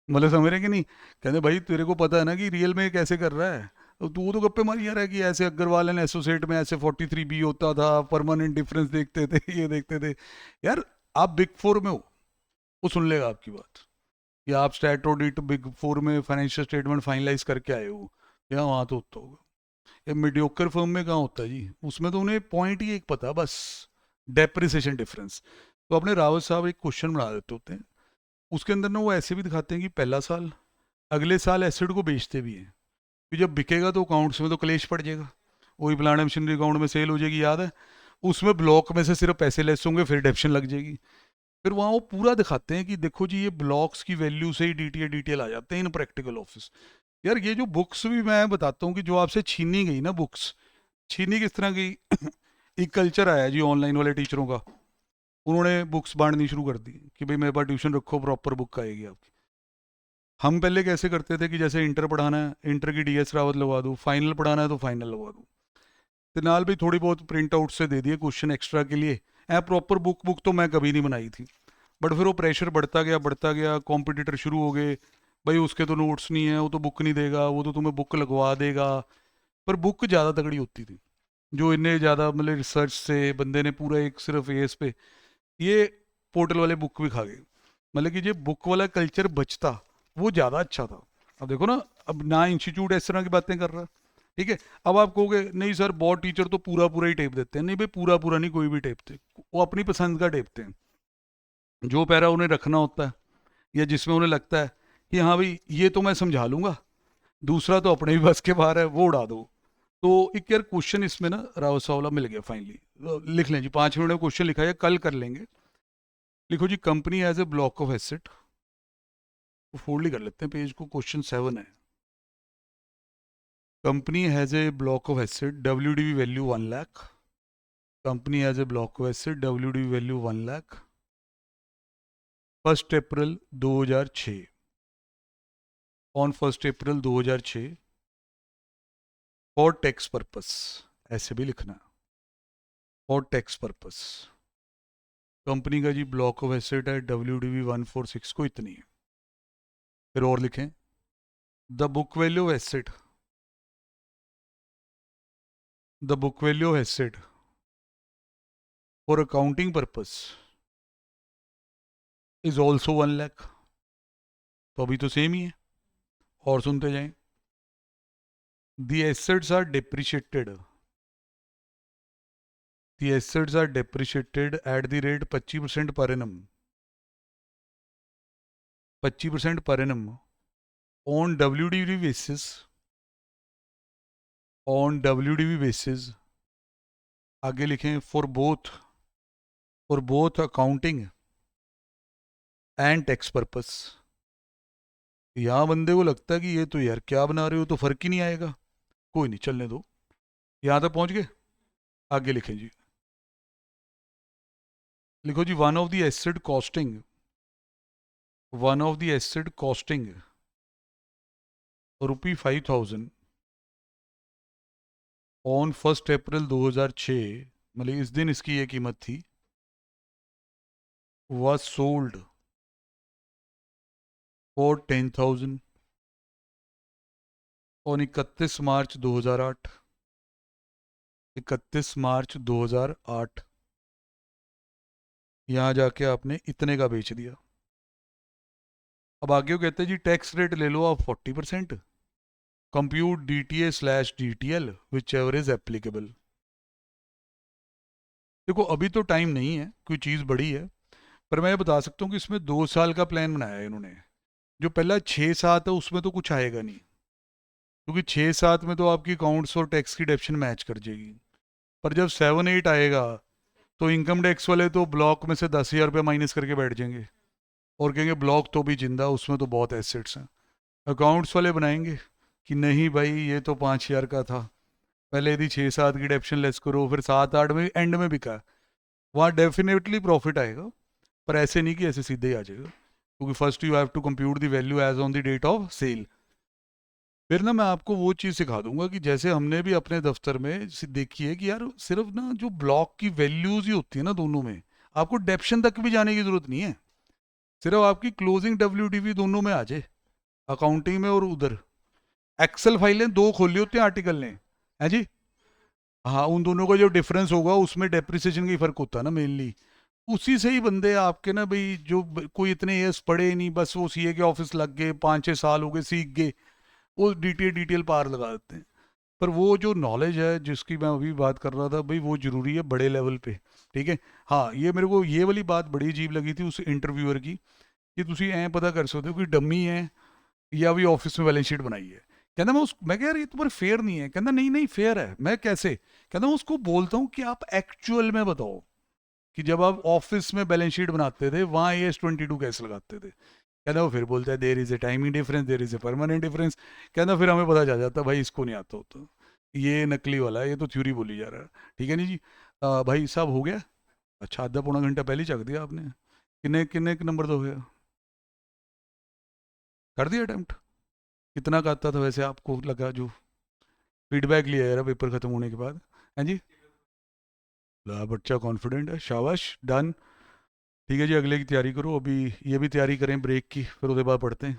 मतलब समझ रहे कि नहीं। कहते भाई तेरे को पता है ना कि रियल में कैसे कर रहा है, तो तू वो तो गप्पे मारी जा रहा है कि ऐसे अग्रवाल एंड एसोसिएट में ऐसे 43B होता था, परमानेंट डिफरेंस देखते थे ये देखते थे। यार आप बिग फोर में हो, वो सुन लेगा आपकी बात कि आप स्टैट ऑडिट बिग फोर में फाइनेंशियल स्टेटमेंट फाइनलाइज करके आए हो, या वहाँ तो होता होगा। ये मीडियोकर फर्म में कहाँ होता है जी, उसमें तो उन्हें पॉइंट ही एक पता है बस, डेप्रिसिएशन डिफरेंस। तो अपने रावत साहब एक क्वेश्चन बना देते होते हैं, उसके अंदर ना वो ऐसे भी दिखाते हैं कि पहला साल, अगले साल एसेट को बेचते भी हैं, कि जब बिकेगा तो अकाउंट्स में तो क्लेश पड़ जाएगा, वही प्लांट मशीनरी अकाउंट में सेल हो जाएगी, याद है, उसमें ब्लॉक में से सिर्फ पैसे लेस होंगे, फिर डेप्शन लग जाएगी। फिर वहाँ वो पूरा दिखाते हैं कि देखो जी ये ब्लॉक्स की वैल्यू से ही DTA डिटेल आ जाते हैं इन प्रैक्टिकल ऑफिस। यार ये जो बुक्स भी मैं बताता हूँ कि जो आपसे छीनी गई ना बुक्स, छीनी किस तरह की एक कल्चर आया जी ऑनलाइन वाले टीचरों का, उन्होंने बुक्स बांटनी शुरू कर दी कि भाई मेरे पास ट्यूशन रखो प्रॉपर बुक आएगी आपकी। हम पहले कैसे करते थे कि जैसे इंटर पढ़ाना है इंटर की DS रावत लगवा दूँ, फाइनल पढ़ाना है तो फाइनल लगवा दूँ, तो नाल भी थोड़ी बहुत प्रिंट आउट से दे दिए क्वेश्चन एक्स्ट्रा के लिए। ऐ प्रॉपर बुक बुक तो मैं कभी नहीं बनाई थी। बट फिर वो प्रेशर बढ़ता गया, कॉम्पिटिटर शुरू हो गए, भाई उसके तो नोट्स नहीं है, वो तो बुक नहीं देगा, वो तो तुम्हें बुक लगवा देगा। पर बुक ज़्यादा तगड़ी होती थी, जो इन्हें ज़्यादा मतलब रिसर्च से बंदे ने पूरा एक सिर्फ एस पे ये पोर्टल वाले बुक भी खा गए। मतलब कि ये बुक वाला कल्चर बचता, वो ज़्यादा अच्छा था। अब देखो ना, अब ना इंस्टीट्यूट इस तरह की बातें कर रहा है, ठीक है। अब आप कहोगे नहीं सर बहुत टीचर तो पूरा पूरा ही टेप देते हैं, नहीं भाई पूरा पूरा नहीं कोई भी टेपते, वो अपनी पसंद का टेपते हैं। जो पैरा उन्हें रखना होता है या जिसमें उन्हें लगता है कि हाँ भाई ये तो मैं समझा लूंगा, दूसरा तो अपने भी बस के बाहर है, वो उड़ा दो। तो एक यार क्वेश्चन इसमें ना रावत सावला मिल गया फाइनली, लिख लें जी, 5 मिनट में क्वेश्चन लिखा है, कल कर लेंगे। लिखो जी company as a block of asset, fold ही कर लेते हैं पेज को, क्वेश्चन 7 है। Company has a block of asset, WDV value 1 lakh. Company has a block of asset, WDV value 1 lakh, 1 April 2006, on 1 April 2006 for tax purpose, ऐसे भी लिखना, for tax purpose. Company का जी ब्लॉक ऑफ एसेट है WDV 146 को इतनी है। फिर और लिखें, the book value of asset, the book value of asset for accounting purpose is also 1 lakh. तो अभी तो सेम ही है, और सुनते जाएं। The assets are depreciated, the assets are depreciated at the rate 25% per annum, 25% per annum on WDV basis, on WDV basis आगे लिखें for both accounting and tax purpose. यहाँ बंदे को लगता है कि ये तो यार क्या बना रहे हो, तो फर्क ही नहीं आएगा। कोई नहीं, चलने दो। यहाँ तक पहुँच गए, आगे लिखें जी। लिखो जी, one of the asset costing, one of the asset costing ₹5,000 on 1 April 2006, मतलब इस दिन इसकी ये कीमत थी, was sold for 10,000 ऑन 31 मार्च 2008, 31 मार्च 2008 यहाँ जाके आपने इतने का बेच दिया। अब आगे वो कहते हैं जी टैक्स रेट ले लो आप 40%, compute DTA/DTL which ever is applicable. देखो अभी तो टाइम नहीं है, कोई चीज़ बड़ी है, पर मैं ये बता सकता हूँ कि इसमें 2 साल का प्लान बनाया है इन्होंने। जो पहला 6-7 है उसमें तो कुछ आएगा नहीं, क्योंकि 6-7 में तो आपकी अकाउंट्स और टैक्स की डेप्शन मैच कर जाएगी। पर जब 7-8 आएगा तो इनकम टैक्स वाले तो ब्लॉक में से 10,000 रुपये माइनस करके बैठ जाएंगे और कहेंगे ब्लॉक तो भी जिंदा, उसमें तो बहुत एसेट्स हैं। अकाउंट्स वाले बनाएंगे कि नहीं भाई ये तो 5,000 का था, पहले यदि 6-7 की डेप्शन लेस करो, फिर 7-8 में एंड में बिका, वहाँ डेफिनेटली प्रॉफिट आएगा। पर ऐसे नहीं कि ऐसे सीधे ही आ जाएगा, क्योंकि first you have to compute the value as on the date of sale. फिर ना मैं आपको वो चीज़ सिखा दूंगा कि जैसे हमने भी अपने दफ्तर में देखी है कि यार सिर्फ ना जो ब्लॉक की वैल्यूज ही होती है ना दोनों में, आपको डेप्शन तक भी जाने की जरूरत नहीं है, सिर्फ आपकी क्लोजिंग WDV दोनों में आ जाए, अकाउंटिंग में और उधर। एक्सेल फाइलें 2 खोली होती हैं आर्टिकल ने, है जी। हाँ, उन दोनों का जो डिफरेंस होगा उसमें डेप्रिसिएशन का ही फर्क होता है ना मेनली। उसी से ही बंदे आपके ना भाई, जो कोई इतने ईयर्स पढ़े ही नहीं, बस वो CA के ऑफिस लग गए, 5-6 साल हो गए, सीख गए, वो डिटेल पार लगा देते हैं। पर वो जो नॉलेज है जिसकी मैं अभी बात कर रहा था भाई, वो जरूरी है बड़े लेवल पे। ठीक है। हाँ, ये मेरे को ये वाली बात बड़ी अजीब लगी थी उस इंटरव्यूअर की, कि तुसी ऐ पता कर सकते हो कि डमी है या भी ऑफिस में बैलेंस शीट बनाई है। कहना मैं कह यार ये तुम्हारे फेयर नहीं है। कहना नहीं नहीं फेयर है। मैं कैसे? कहना मैं उसको बोलता हूँ कि आप एक्चुअल में बताओ कि जब आप ऑफिस में बैलेंस शीट बनाते थे वहाँ AS 22 कैसे लगाते थे। कहना वो फिर बोलता है there is a timing difference, there is a permanent difference. कहना फिर हमें पता चल जाता भाई इसको नहीं आता होता, ये नकली वाला है, ये तो थ्योरी बोली जा रहा है। ठीक है नहीं जी। भाई साहब हो गया। अच्छा, आधा पौना घंटा पहले ही चक दिया आपने। किन्ने किन्ने नंबर दो गया, कर दिया अटेम्प्ट। कितना का आता था वैसे आपको लगा, जो फीडबैक लिया यार पेपर खत्म होने के बाद, है जी। ला बच्चा कॉन्फिडेंट है, शाबाश, डन। ठीक है जी, अगले की तैयारी करो, अभी ये भी तैयारी करें ब्रेक की, फिर उसके बाद पढ़ते हैं।